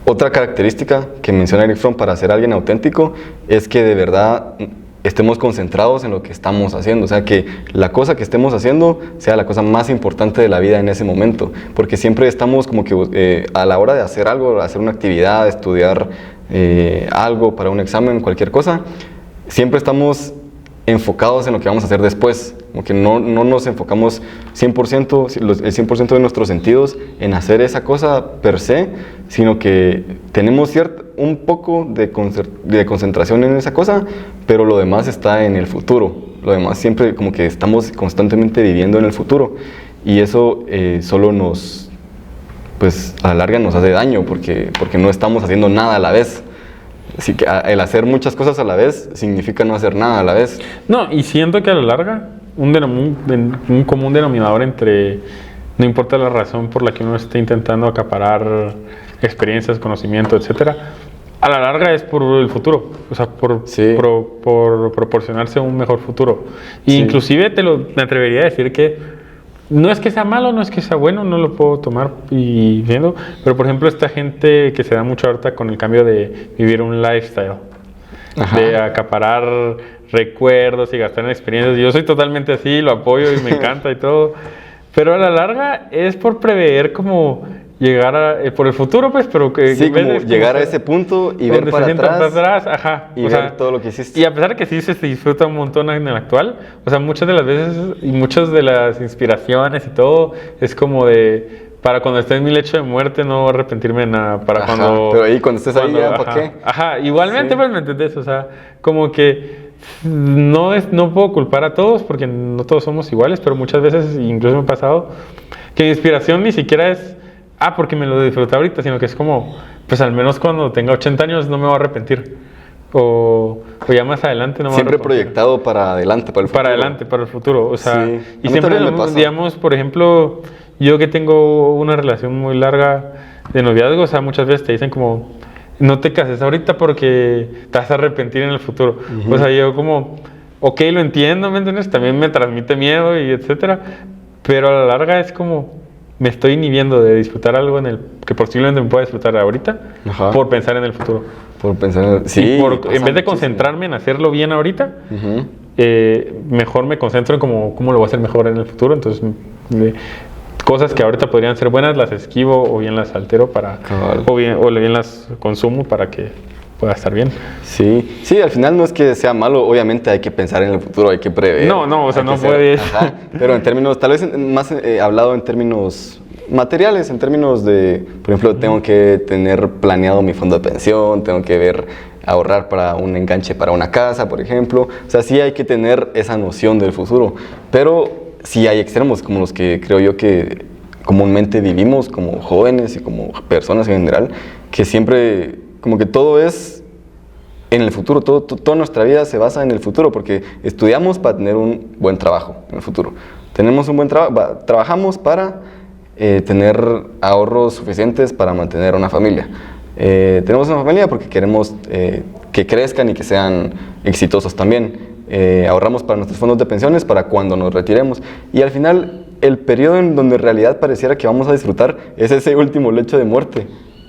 otra característica que menciona Eric Fromm para ser alguien auténtico es que de verdad estemos concentrados en lo que estamos haciendo, o sea, que la cosa que estemos haciendo sea la cosa más importante de la vida en ese momento, porque siempre estamos como que a la hora de hacer algo, hacer una actividad, estudiar algo para un examen, cualquier cosa, siempre estamos enfocados en lo que vamos a hacer después, como que no nos enfocamos 100%, el 100% de nuestros sentidos en hacer esa cosa per se, sino que tenemos un poco de concentración en esa cosa, pero lo demás está en el futuro, lo demás siempre como que estamos constantemente viviendo en el futuro, y eso solo pues a la larga nos hace daño, porque no estamos haciendo nada a la vez. Así que el hacer muchas cosas a la vez significa no hacer nada a la vez. No, y siento que a la larga un común denominador entre, no importa la razón por la que uno esté intentando acaparar experiencias, conocimiento, etcétera, a la larga es por el futuro, o sea, por proporcionarse un mejor futuro. Sí. Inclusive me atrevería a decir que no es que sea malo, no es que sea bueno, no lo puedo tomar y viendo, pero por ejemplo esta gente que se da mucho ahorita con el cambio de vivir un lifestyle, ajá, de acaparar recuerdos y gastar en experiencias, yo soy totalmente así, lo apoyo y me encanta y todo, pero a la larga es por prever como llegar por el futuro, pues, pero que sí, como llegar a ese punto y ver para atrás, ajá, y ver todo lo que hiciste. Y a pesar de que sí se disfruta un montón en el actual, o sea, muchas de las veces y muchas de las inspiraciones y todo es como de para cuando esté en mi lecho de muerte no arrepentirme de nada, para ajá, cuando pero ahí cuando estés ahí ya, ¿para qué? Ajá, igualmente, sí, pues me entendés, o sea, como que no puedo culpar a todos porque no todos somos iguales, pero muchas veces incluso me ha pasado que mi inspiración ni siquiera es porque me lo disfruté ahorita, sino que es como, pues al menos cuando tenga 80 años no me voy a arrepentir. O ya más adelante no me voy a arrepentir. Siempre proyectado para adelante, para el futuro. Para adelante, para el futuro. O sea, sí, y siempre, digamos, por ejemplo, yo que tengo una relación muy larga de noviazgo, o sea, muchas veces te dicen como, no te cases ahorita porque te vas a arrepentir en el futuro. Uh-huh. O sea, yo como, ok, lo entiendo, ¿me entiendes? También me transmite miedo y etcétera, pero a la larga es como me estoy inhibiendo de disfrutar algo que posiblemente me pueda disfrutar ahorita, ajá, por pensar en el futuro. Por pensar en el... Sí, en vez de concentrarme en hacerlo bien ahorita, uh-huh, mejor me concentro en cómo lo voy a hacer mejor en el futuro. Entonces, cosas que ahorita podrían ser buenas las esquivo o bien las altero o bien las consumo para que pueda estar bien. Sí, al final no es que sea malo, obviamente hay que pensar en el futuro, hay que prever. No, o sea, no puede. Ajá, pero en términos, tal vez más hablado en términos materiales, en términos de, por ejemplo, tengo que tener planeado mi fondo de pensión, tengo que ahorrar para un enganche para una casa, por ejemplo. O sea, sí hay que tener esa noción del futuro, pero sí hay extremos como los que creo yo que comúnmente vivimos como jóvenes y como personas en general, que siempre como que todo es en el futuro, toda nuestra vida se basa en el futuro, porque estudiamos para tener un buen trabajo en el futuro. Tenemos un buen trabajo, trabajamos para tener ahorros suficientes para mantener una familia. Tenemos una familia porque queremos que crezcan y que sean exitosos también. Ahorramos para nuestros fondos de pensiones para cuando nos retiremos. Y al final, el periodo en donde en realidad pareciera que vamos a disfrutar es ese último lecho de muerte.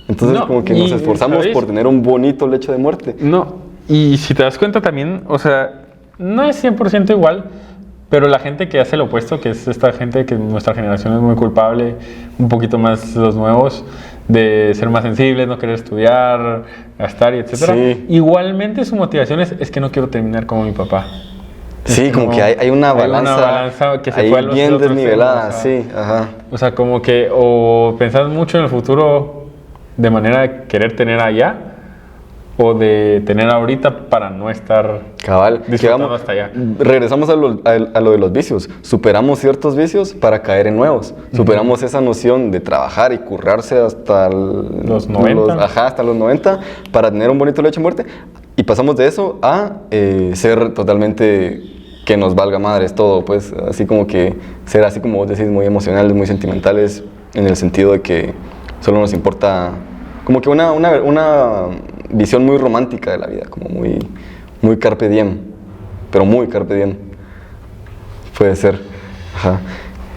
Entonces como que nos esforzamos por tener un bonito lecho de muerte. No, y si te das cuenta también, o sea, no es 100% igual, pero la gente que hace lo opuesto, que es esta gente que nuestra generación es muy culpable, un poquito más los nuevos, de ser más sensibles, no querer estudiar, gastar y etcétera. Sí. Igualmente su motivación es que no quiero terminar como mi papá. Sí, como que hay una balanza. Hay una balanza que se ahí fue a los bien otros desnivelada, temas, sí, ajá. O sea, como que o pensás mucho en el futuro de manera de querer tener allá o de tener ahorita para no estar Cabal, disfrutando hasta allá. Regresamos a lo de los vicios. Superamos ciertos vicios para caer en nuevos. Superamos esa noción de trabajar y currarse hasta Los 90. hasta los 90 para tener un bonito lecho de muerte. Y pasamos de eso a ser totalmente que nos valga madres todo, pues así como que ser así como vos decís, muy emocionales, muy sentimentales, en el sentido de que solo nos importa como que una visión muy romántica de la vida, como muy carpe diem, pero muy carpe diem. Puede ser. Ajá.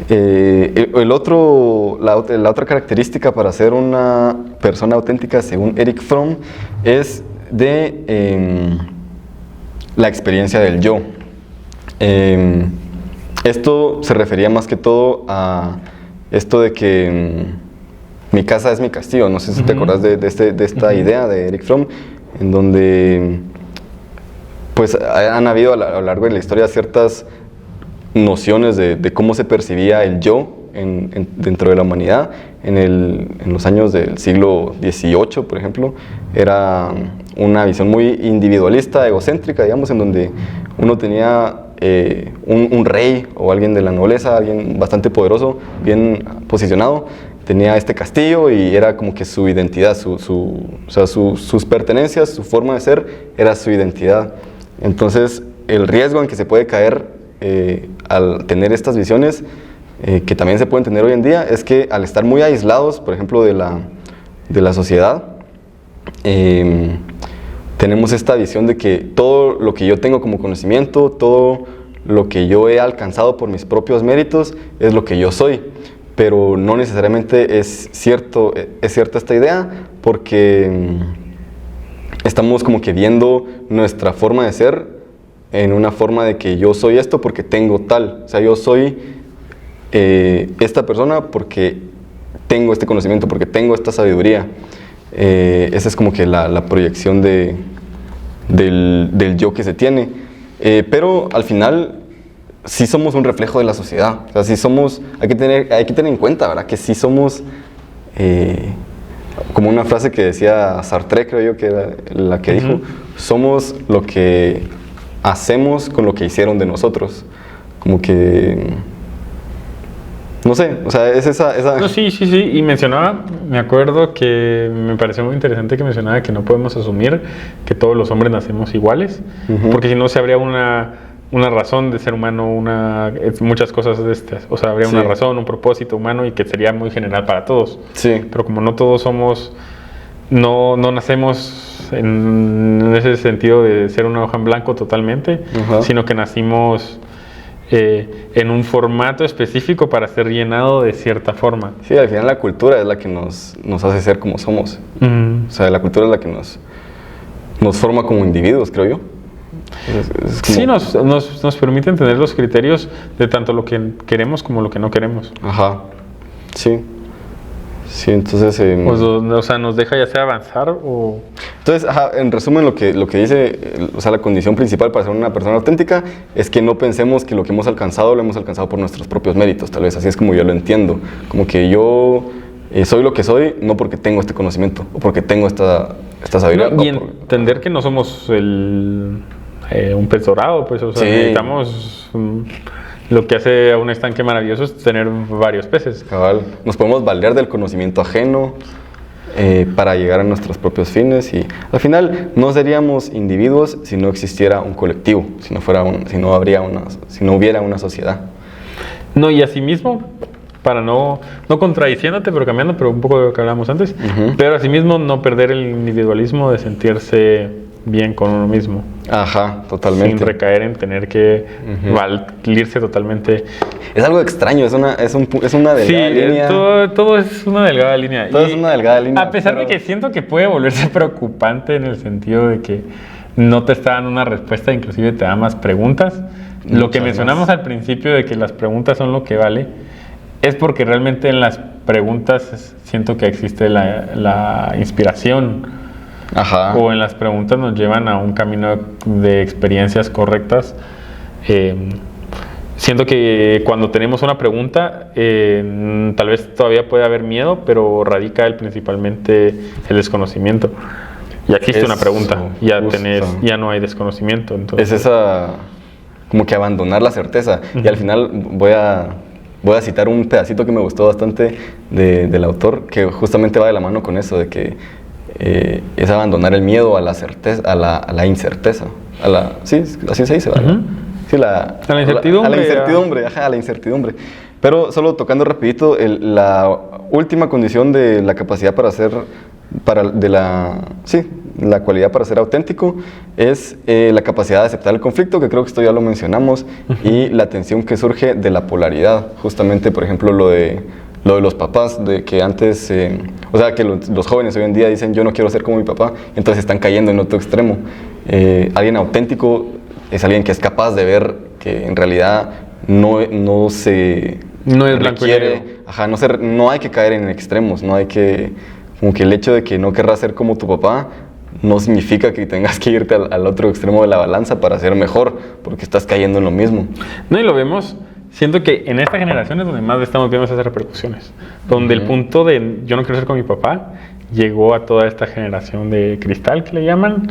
La otra característica para ser una persona auténtica, según Erich Fromm, es de la experiencia del yo. Esto se refería más que todo a esto de que mi casa es mi castillo. No sé si te acordás de esta idea de Erich Fromm, en donde pues han habido a lo largo de la historia ciertas nociones de cómo se percibía el yo dentro de la humanidad. En los años del siglo XVIII, por ejemplo, era una visión muy individualista, egocéntrica, digamos, en donde uno tenía un rey o alguien de la nobleza, alguien bastante poderoso, bien posicionado, tenía este castillo y era como que su identidad, sus pertenencias, su forma de ser era su identidad. Entonces, el riesgo en que se puede caer al tener estas visiones, que también se pueden tener hoy en día, es que al estar muy aislados, por ejemplo, de la sociedad, tenemos esta visión de que todo lo que yo tengo como conocimiento, todo lo que yo he alcanzado por mis propios méritos, es lo que yo soy. Pero no necesariamente es cierta esta idea, porque estamos como que viendo nuestra forma de ser en una forma de que yo soy esto porque tengo tal. O sea, yo soy esta persona porque tengo este conocimiento, porque tengo esta sabiduría. Esa es como que la proyección del yo que se tiene. Pero al final sí somos un reflejo de la sociedad. O sea, sí somos, hay que tener en cuenta, ¿verdad? Que sí somos, como una frase que decía Sartre, creo yo que era la que dijo, somos lo que hacemos con lo que hicieron de nosotros. Como que, no sé, o sea, es esa... No, sí, y mencionaba, me acuerdo que me pareció muy interesante que mencionaba que no podemos asumir que todos los hombres nacemos iguales, porque si no se habría una razón de ser humano, muchas cosas de estas, o sea, habría una razón, un propósito humano y que sería muy general para todos. Sí. Pero como no todos somos, no nacemos en ese sentido de ser una hoja en blanco totalmente, sino que nacimos en un formato específico para ser llenado de cierta forma. Sí, al final la cultura es la que nos hace ser como somos. O sea, la cultura es la que nos forma como individuos, creo yo. Sí, nos permite entender los criterios de tanto lo que queremos como lo que no queremos. Ajá, sí. Sí, entonces... o sea, nos deja ya sea avanzar o... Entonces, en resumen, lo que dice, o sea, la condición principal para ser una persona auténtica es que no pensemos que lo que hemos alcanzado lo hemos alcanzado por nuestros propios méritos, tal vez. Así es como yo lo entiendo. Como que yo soy lo que soy no porque tengo este conocimiento o porque tengo esta sabiduría. No, y entender que no somos un pez dorado, pues, o sea, necesitamos... lo que hace a un estanque maravilloso es tener varios peces. Cabal. Nos podemos valer del conocimiento ajeno para llegar a nuestros propios fines y al final no seríamos individuos si no existiera un colectivo, si no hubiera una sociedad. No, y asimismo, para no contradiciéndote, pero cambiando, pero un poco de lo que hablábamos antes, pero asimismo no perder el individualismo de sentirse bien con uno mismo. Ajá, totalmente. Sin recaer en tener que valirse totalmente. Es algo extraño, es una delgada línea. Todo es una delgada línea. Todo es una delgada línea. A pesar de que siento que puede volverse preocupante en el sentido de que no te está dando una respuesta, inclusive te da más preguntas. Lo que mencionamos al principio de que las preguntas son lo que vale, es porque realmente en las preguntas siento que existe la inspiración. Ajá. O en las preguntas nos llevan a un camino de experiencias correctas Siento que cuando tenemos una pregunta, tal vez todavía puede haber miedo, pero radica principalmente el desconocimiento. Ya existe una pregunta, ya no hay desconocimiento. Entonces. Es esa, como que abandonar la certeza. Y al final voy a citar un pedacito que me gustó bastante del autor, que justamente va de la mano con eso, de que es abandonar el miedo a la certeza, a la incerteza. Sí, así se dice, ¿verdad? Sí, a la incertidumbre. A la incertidumbre. Pero solo tocando rapidito, la última condición de la capacidad la cualidad para ser auténtico es la capacidad de aceptar el conflicto, que creo que esto ya lo mencionamos, y la tensión que surge de la polaridad. Justamente, por ejemplo, lo de los papás, de que antes, o sea, que los jóvenes hoy en día dicen yo no quiero ser como mi papá, entonces están cayendo en otro extremo. Alguien auténtico es alguien que es capaz de ver que en realidad no es blanco y negro. No hay que caer en extremos, no hay que, como que el hecho de que no querrás ser como tu papá no significa que tengas que irte al otro extremo de la balanza para ser mejor, porque estás cayendo en lo mismo. No, y lo vemos, siento que en esta generación es donde más estamos viendo esas repercusiones, donde el punto de yo no quiero ser como mi papá llegó a toda esta generación de cristal que le llaman,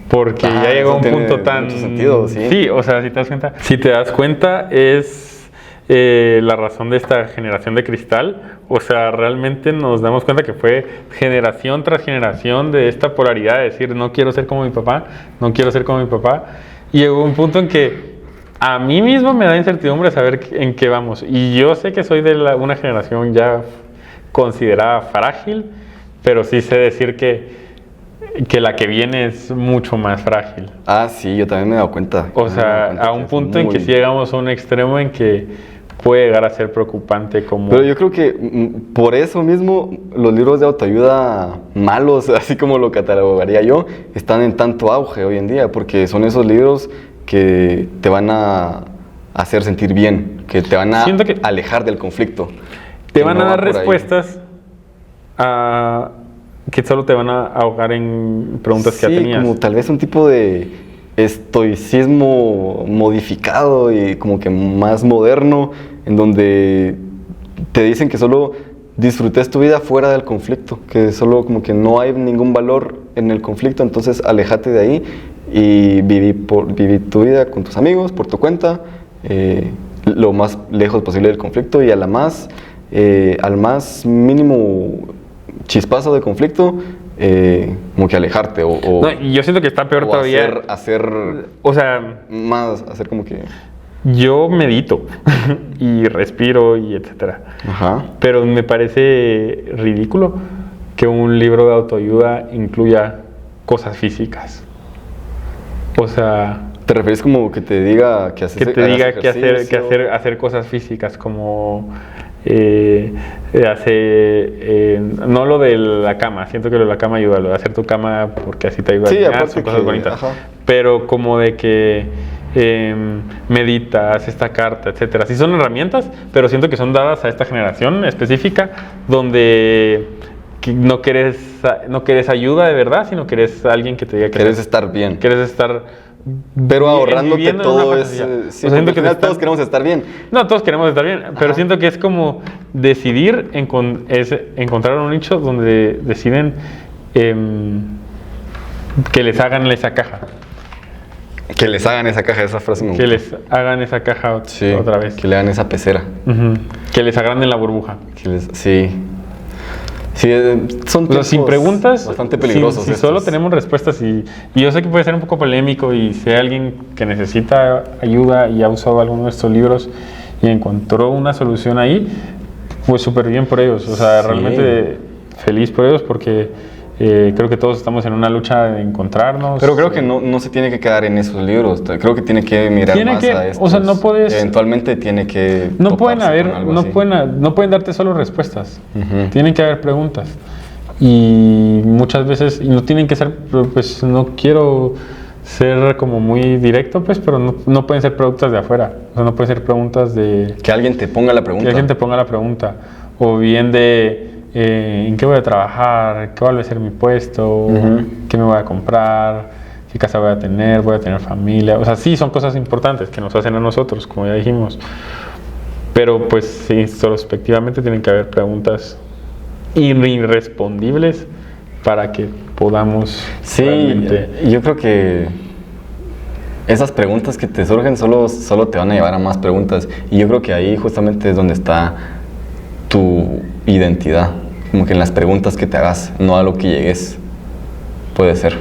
porque ya llegó a un punto tan... Mucho sentido, sí. Sí, o sea, si te das cuenta es la razón de esta generación de cristal. O sea, realmente nos damos cuenta que fue generación tras generación de esta polaridad de decir no quiero ser como mi papá, no quiero ser como mi papá. Y llegó un punto en que a mí mismo me da incertidumbre saber en qué vamos. Y yo sé que soy de una generación ya considerada frágil, pero sí sé decir que la que viene es mucho más frágil. Sí, yo también me he dado cuenta. O sea, a un punto en que sí llegamos a un extremo en que puede llegar a ser preocupante como... Pero yo creo que por eso mismo los libros de autoayuda malos, así como lo catalogaría yo, están en tanto auge hoy en día, porque son esos libros que te van a hacer sentir bien, que te van a alejar del conflicto. Te van a dar respuestas que solo te van a ahogar en preguntas que ya tenías. Sí, como tal vez un tipo de estoicismo modificado y como que más moderno, en donde te dicen que solo disfrutes tu vida fuera del conflicto, que solo como que no hay ningún valor en el conflicto, entonces aléjate de ahí y viví tu vida con tus amigos, por tu cuenta, lo más lejos posible del conflicto, y al más mínimo chispazo de conflicto, como que alejarte No, yo siento que está peor todavía. Hacer como que... Yo medito y respiro y etcétera. Pero me parece ridículo que un libro de autoayuda incluya cosas físicas. O sea... ¿Te refieres como que te diga que hacer cosas físicas como... no lo de la cama, siento que lo de la cama ayuda, lo de hacer tu cama porque así te ayuda a llegar, son cosas bonitas, pero como de que meditas, esta carta, etcétera, sí son herramientas, pero siento que son dadas a esta generación específica donde no quieres ayuda de verdad, sino quieres alguien que te diga que quieres estar bien, pero ahorrándote todo eso. Sí, siento que todos queremos estar bien. No, todos queremos estar bien, pero siento que es como decidir encontrar un nicho donde deciden que les hagan esa caja. Que les hagan esa caja, esa frase me gusta. Que les hagan esa caja otra vez. Que le hagan esa pecera. Que les agranden la burbuja. Sí, son tiempos sin preguntas, bastante peligrosos. Si solo tenemos respuestas, y yo sé que puede ser un poco polémico, y si hay alguien que necesita ayuda y ha usado alguno de nuestros libros y encontró una solución ahí, pues súper bien por ellos. O sea, realmente feliz por ellos, porque creo que todos estamos en una lucha de encontrarnos. Pero creo que no se tiene que quedar en esos libros. Creo que tiene que mirar a estos. O sea, no puedes... Eventualmente tiene que... No pueden darte solo respuestas. Tienen que haber preguntas. Y muchas veces... Y no tienen que ser... Pues no quiero ser como muy directo, pues, pero no pueden ser preguntas de afuera. O sea, no pueden ser preguntas de... Que alguien te ponga la pregunta. O bien de... ¿en qué voy a trabajar? ¿Cuál va a ser mi puesto? ¿Qué me voy a comprar? qué casa voy a tener familia. O sea, sí, son cosas importantes que nos hacen a nosotros, como ya dijimos. Pero pues sí, introspectivamente tienen que haber preguntas irrespondibles para que podamos realmente... Yo creo que esas preguntas que te surgen solo te van a llevar a más preguntas. Y yo creo que ahí justamente es donde está tu identidad. Como que en las preguntas que te hagas, no a lo que llegues. Puede ser.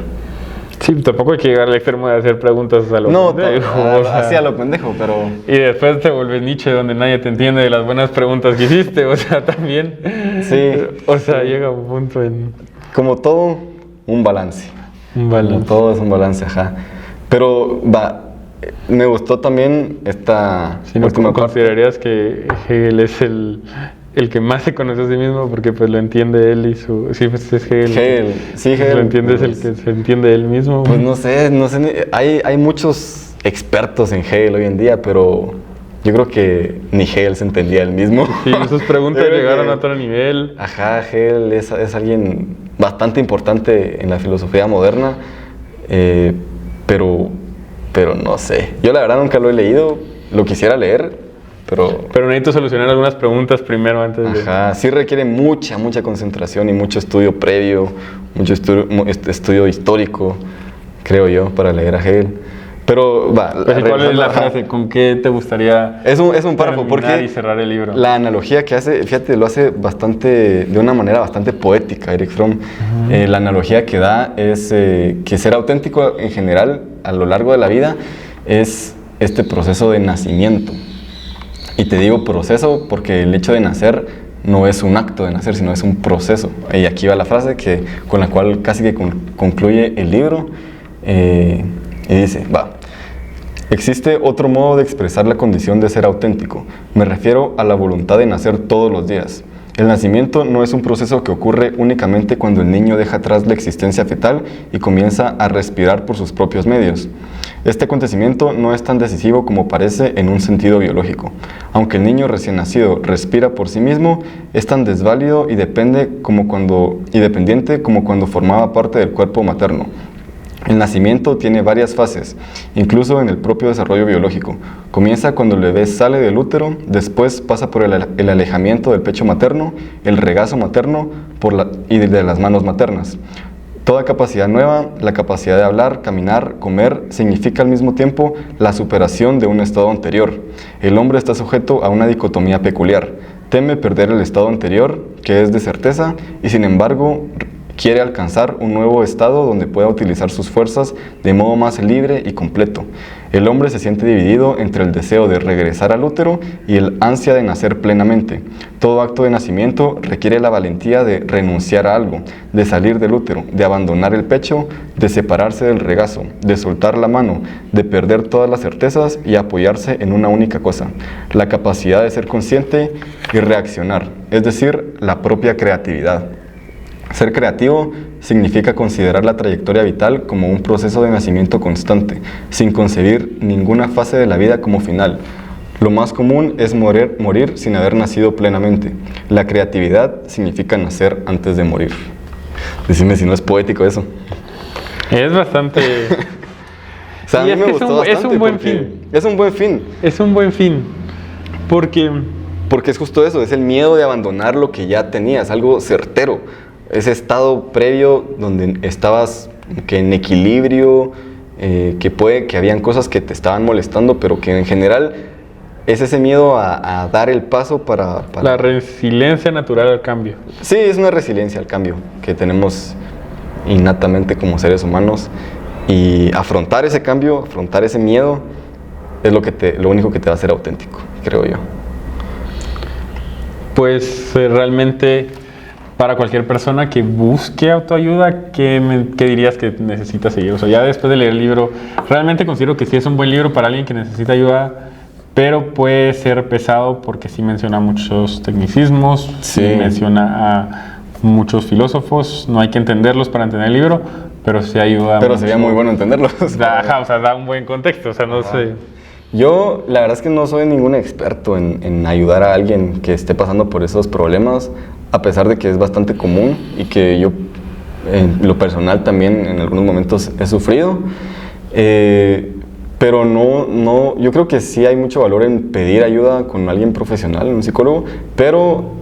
Sí, tampoco hay que llegar al extremo de hacer preguntas a lo pendejo. Así a lo pendejo, pero... Y después te vuelves Nietzsche, donde nadie te entiende de las buenas preguntas que hiciste. O sea, también... Sí. O sea, llega un punto en... Como todo, un balance. Un balance. Como todo es un balance, ajá. Pero, me gustó también esta... Si no, ¿cómo considerarías que Hegel es el que más se conoce a sí mismo? Porque pues lo entiende él y su... Sí, pues es Hegel. Sí, Hegel. Lo entiende, es el que se entiende él mismo. Pues no sé, hay muchos expertos en Hegel hoy en día, pero yo creo que ni Hegel se entendía él mismo. Sí, sus preguntas llegaron a otro nivel. Ajá, Hegel es alguien bastante importante en la filosofía moderna, pero no sé. Yo la verdad nunca lo he leído, lo quisiera leer. Pero necesito solucionar algunas preguntas primero antes de... Ajá, sí requiere mucha concentración y mucho estudio previo, mucho estudio histórico, creo yo, para leer a Hegel. Pero, ¿cuál es la frase? ¿Con qué te gustaría es un párrafo, porque y cerrar el libro? La analogía que hace, fíjate, lo hace de una manera bastante poética, Erich Fromm. La analogía que da es que ser auténtico en general, a lo largo de la vida, es este proceso de nacimiento. Y te digo proceso porque el hecho de nacer no es un acto de nacer, sino es un proceso. Y aquí va la frase con la cual casi que concluye el libro. Y dice, existe otro modo de expresar la condición de ser auténtico. Me refiero a la voluntad de nacer todos los días. El nacimiento no es un proceso que ocurre únicamente cuando el niño deja atrás la existencia fetal y comienza a respirar por sus propios medios. Este acontecimiento no es tan decisivo como parece en un sentido biológico. Aunque el niño recién nacido respira por sí mismo, es tan desválido y dependiente como cuando formaba parte del cuerpo materno. El nacimiento tiene varias fases, incluso en el propio desarrollo biológico. Comienza cuando el bebé sale del útero, después pasa por el alejamiento del pecho materno, el regazo materno y de las manos maternas. Toda capacidad nueva, la capacidad de hablar, caminar, comer, significa al mismo tiempo la superación de un estado anterior. El hombre está sujeto a una dicotomía peculiar. Teme perder el estado anterior, que es de certeza, y sin embargo quiere alcanzar un nuevo estado donde pueda utilizar sus fuerzas de modo más libre y completo. El hombre se siente dividido entre el deseo de regresar al útero y el ansia de nacer plenamente. Todo acto de nacimiento requiere la valentía de renunciar a algo, de salir del útero, de abandonar el pecho, de separarse del regazo, de soltar la mano, de perder todas las certezas y apoyarse en una única cosa, la capacidad de ser consciente y reaccionar, es decir, la propia creatividad. Ser creativo significa considerar la trayectoria vital como un proceso de nacimiento constante, sin concebir ninguna fase de la vida como final. Lo más común es morir sin haber nacido plenamente. La creatividad significa nacer antes de morir. Decime si no es poético eso. Es bastante... O sea, a mí me gustó bastante. Es un buen fin. Es un buen fin. Es un buen fin. Porque es justo eso, es el miedo de abandonar lo que ya tenías, algo certero. Ese estado previo donde estabas en equilibrio, que habían cosas que te estaban molestando, pero que en general es ese miedo a dar el paso para... La resiliencia natural al cambio. Sí, es una resiliencia al cambio que tenemos innatamente como seres humanos, y afrontar ese cambio, afrontar ese miedo, es lo único que te va a hacer auténtico, creo yo. Pues realmente... Para cualquier persona que busque autoayuda, ¿qué dirías que necesita seguir? O sea, ya después de leer el libro, realmente considero que sí es un buen libro para alguien que necesita ayuda, pero puede ser pesado porque sí menciona muchos tecnicismos, sí menciona a muchos filósofos, no hay que entenderlos para entender el libro, pero sí ayuda. Pero sería muy bueno entenderlos. Da un buen contexto, o sea, no sé. Yo, la verdad es que no soy ningún experto en ayudar a alguien que esté pasando por esos problemas, a pesar de que es bastante común y que yo En lo personal también en algunos momentos he sufrido. Pero yo creo que sí hay mucho valor en pedir ayuda con alguien profesional, un psicólogo, pero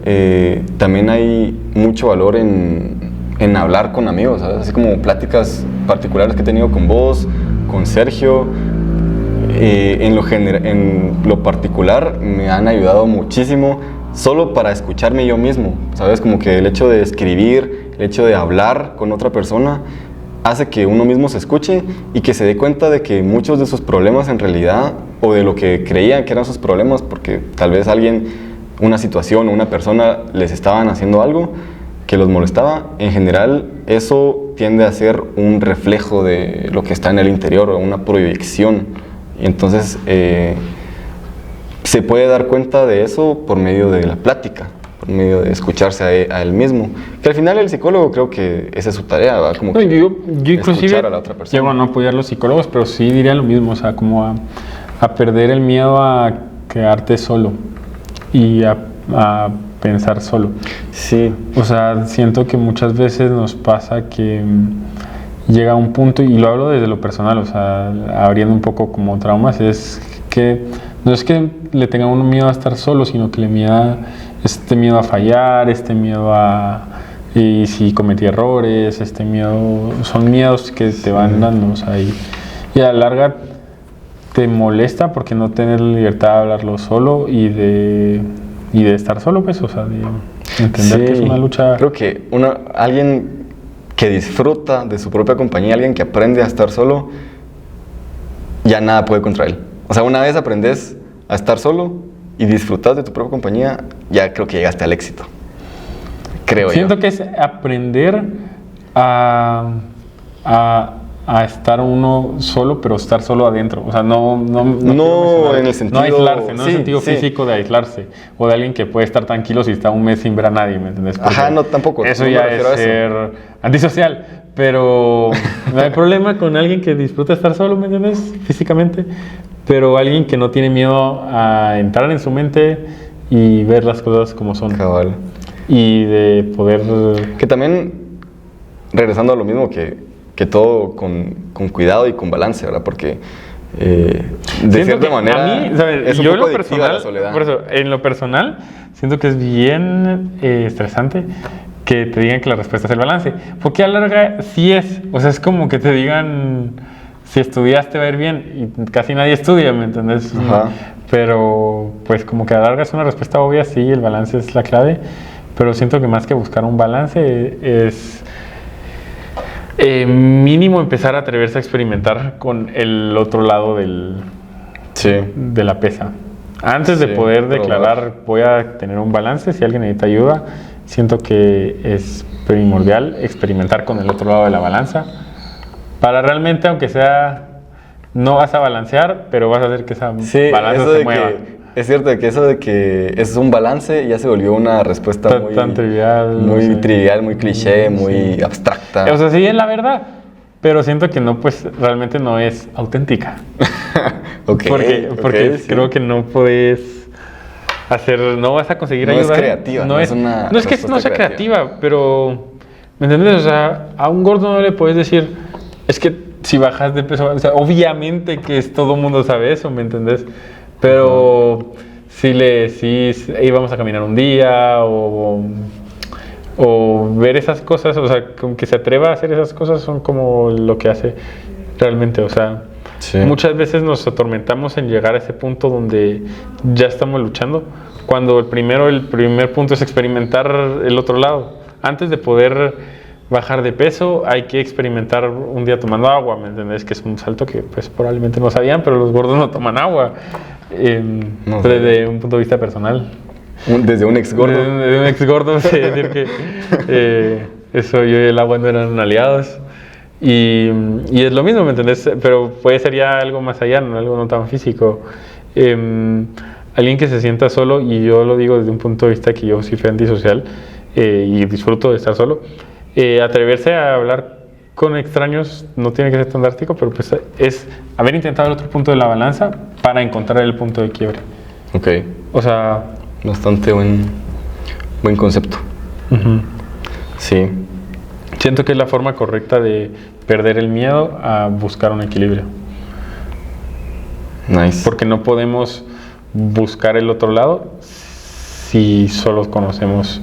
también hay mucho valor en hablar con amigos, ¿sabes? Así como pláticas particulares que he tenido con vos, con Sergio. En lo particular me han ayudado muchísimo solo para escucharme yo mismo, ¿sabes? Como que el hecho de escribir, el hecho de hablar con otra persona hace que uno mismo se escuche y que se dé cuenta de que muchos de sus problemas en realidad, o de lo que creían que eran sus problemas, porque tal vez alguien, una situación o una persona les estaban haciendo algo que los molestaba, en general eso tiende a ser un reflejo de lo que está en el interior, o una proyección. Y entonces se puede dar cuenta de eso por medio de la plática, por medio de escucharse a él mismo. Que al final el psicólogo, creo que esa es su tarea, ¿verdad? Como que yo inclusive escuchar a la otra persona. Llego a no apoyar a los psicólogos, pero sí diría lo mismo, o sea, como a perder el miedo a quedarte solo y a pensar solo. Sí. O sea, siento que muchas veces nos pasa que llega un punto, y lo hablo desde lo personal, o sea, abriendo un poco como traumas, es que no es que le tenga uno miedo a estar solo, sino que le este miedo a fallar, este miedo y si cometí errores, este miedo, son miedos que te van dando, o sea, y a la larga te molesta porque no tienes la libertad de hablarlo solo y de estar solo, pues, o sea, de entender que es una lucha. Creo que alguien que disfruta de su propia compañía, alguien que aprende a estar solo, ya nada puede contra él. O sea, una vez aprendes a estar solo y disfrutas de tu propia compañía, ya creo que llegaste al éxito. Siento que es aprender a estar uno solo, pero estar solo adentro. O sea, no en el sentido... No aislarse, no en el sentido físico de aislarse. O de alguien que puede estar tranquilo si está un mes sin ver a nadie, ¿me entiendes? Porque ajá, no, tampoco. Eso no ya es ser antisocial. Pero no hay problema con alguien que disfruta estar solo, ¿me entiendes? Físicamente. Pero alguien que no tiene miedo a entrar en su mente y ver las cosas como son. Cabal. Y de poder... Que también, regresando a lo mismo, que todo con cuidado y con balance, ¿verdad? Porque de cierta manera a mí, ¿sabes? es un yo poco en lo personal, la soledad. Por eso, en lo personal, siento que es bien estresante que te digan que la respuesta es el balance. Porque a la larga sí es. O sea, es como que te digan, si estudias te va a ir bien, y casi nadie estudia, ¿me entendés? Ajá. Pero pues como que a la larga es una respuesta obvia, sí, el balance es la clave. Pero siento que más que buscar un balance es mínimo empezar a atreverse a experimentar con el otro lado de la pesa. Antes de poder declarar voy a tener un balance, si alguien necesita ayuda, siento que es primordial experimentar con el otro lado de la balanza para realmente, aunque sea, no vas a balancear, pero vas a hacer que esa balanza se mueva. Es cierto que eso de que es un balance ya se volvió una respuesta tan trivial, muy trivial, muy cliché, muy abstracta. O sea, sí es la verdad, pero siento que no, pues realmente no es auténtica. Porque creo que no puedes no vas a conseguir ayuda. No es creativa. No es que no sea creativa, pero ¿me entiendes? O sea, a un gordo no le puedes decir, es que si bajas de peso, o sea, obviamente que todo mundo sabe eso, ¿me entiendes? Pero sí íbamos a caminar un día o ver esas cosas, o sea, con que se atreva a hacer esas cosas son como lo que hace realmente, o sea, muchas veces nos atormentamos en llegar a ese punto donde ya estamos luchando, cuando el primer punto es experimentar el otro lado. Antes de poder bajar de peso hay que experimentar un día tomando agua, ¿me entiendes? Que es un salto que pues probablemente no sabían, pero los gordos no toman agua. Desde un punto de vista personal. Desde un ex gordo. Desde un ex gordo, sí, decir que eso yo y el agua no eran aliados. Y es lo mismo, ¿me entendés? Pero puede ser ya algo más allá, ¿no? Algo no tan físico. Alguien que se sienta solo, y yo lo digo desde un punto de vista que yo sí fui antisocial y disfruto de estar solo, atreverse a hablar con extraños no tiene que ser tan drástico, pero pues es haber intentado el otro punto de la balanza para encontrar el punto de quiebre. Ok. O sea... Bastante buen concepto. Uh-huh. Sí. Siento que es la forma correcta de perder el miedo a buscar un equilibrio. Nice. Porque no podemos buscar el otro lado si solo conocemos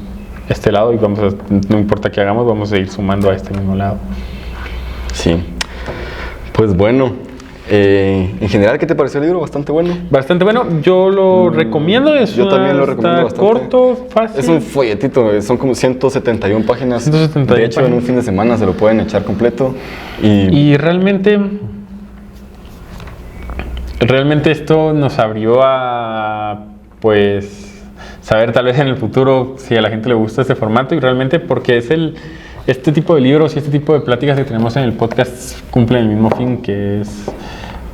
este lado y no importa qué hagamos, vamos a ir sumando a este mismo lado. Sí. Pues bueno, en general, ¿qué te pareció el libro? Bastante bueno. Bastante bueno, yo lo recomiendo. Yo también lo recomiendo bastante. Corto, fácil. Es un folletito, son como 171 páginas. 171 de hecho, páginas. en un fin de semana se lo pueden echar completo. Y realmente esto nos abrió a, pues, saber tal vez en el futuro si a la gente le gusta este formato, y realmente porque es este tipo de libros y este tipo de pláticas que tenemos en el podcast cumplen el mismo fin, que es,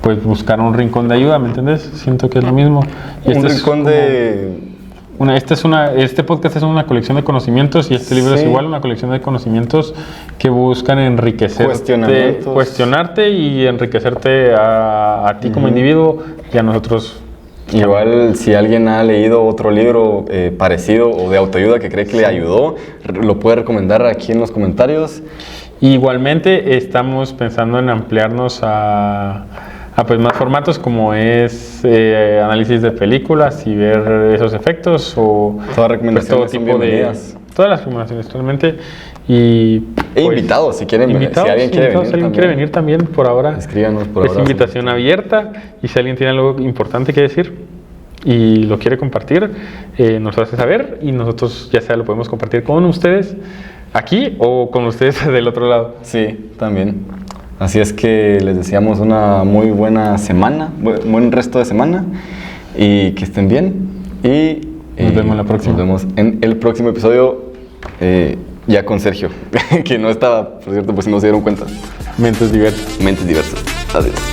pues, buscar un rincón de ayuda, ¿me entiendes? Siento que es lo mismo. Y un rincón este podcast es una colección de conocimientos, y este libro es igual una colección de conocimientos que buscan enriquecerte, cuestionarte y enriquecerte a ti como individuo y a nosotros. Igual, si alguien ha leído otro libro parecido o de autoayuda que cree que le ayudó, lo puede recomendar aquí en los comentarios. Igualmente estamos pensando en ampliarnos a pues más formatos, como es análisis de películas y ver esos efectos, o todas recomendaciones, pues, todo tipo de todas las recomendaciones realmente, y pues, invitados, si quieren, si alguien quiere venir también, por ahora escríbanos por ahora. Es invitación abierta, y si alguien tiene algo importante que decir y lo quiere compartir, nos lo hace saber, y nosotros ya sea lo podemos compartir con ustedes aquí o con ustedes del otro lado. Sí, también. Así es que les deseamos una muy buena semana, buen resto de semana, y que estén bien. Y nos vemos la próxima. Nos vemos en el próximo episodio, ya con Sergio, que no estaba, por cierto, pues si no se dieron cuenta. Mentes diversas. Mentes diversas. Adiós.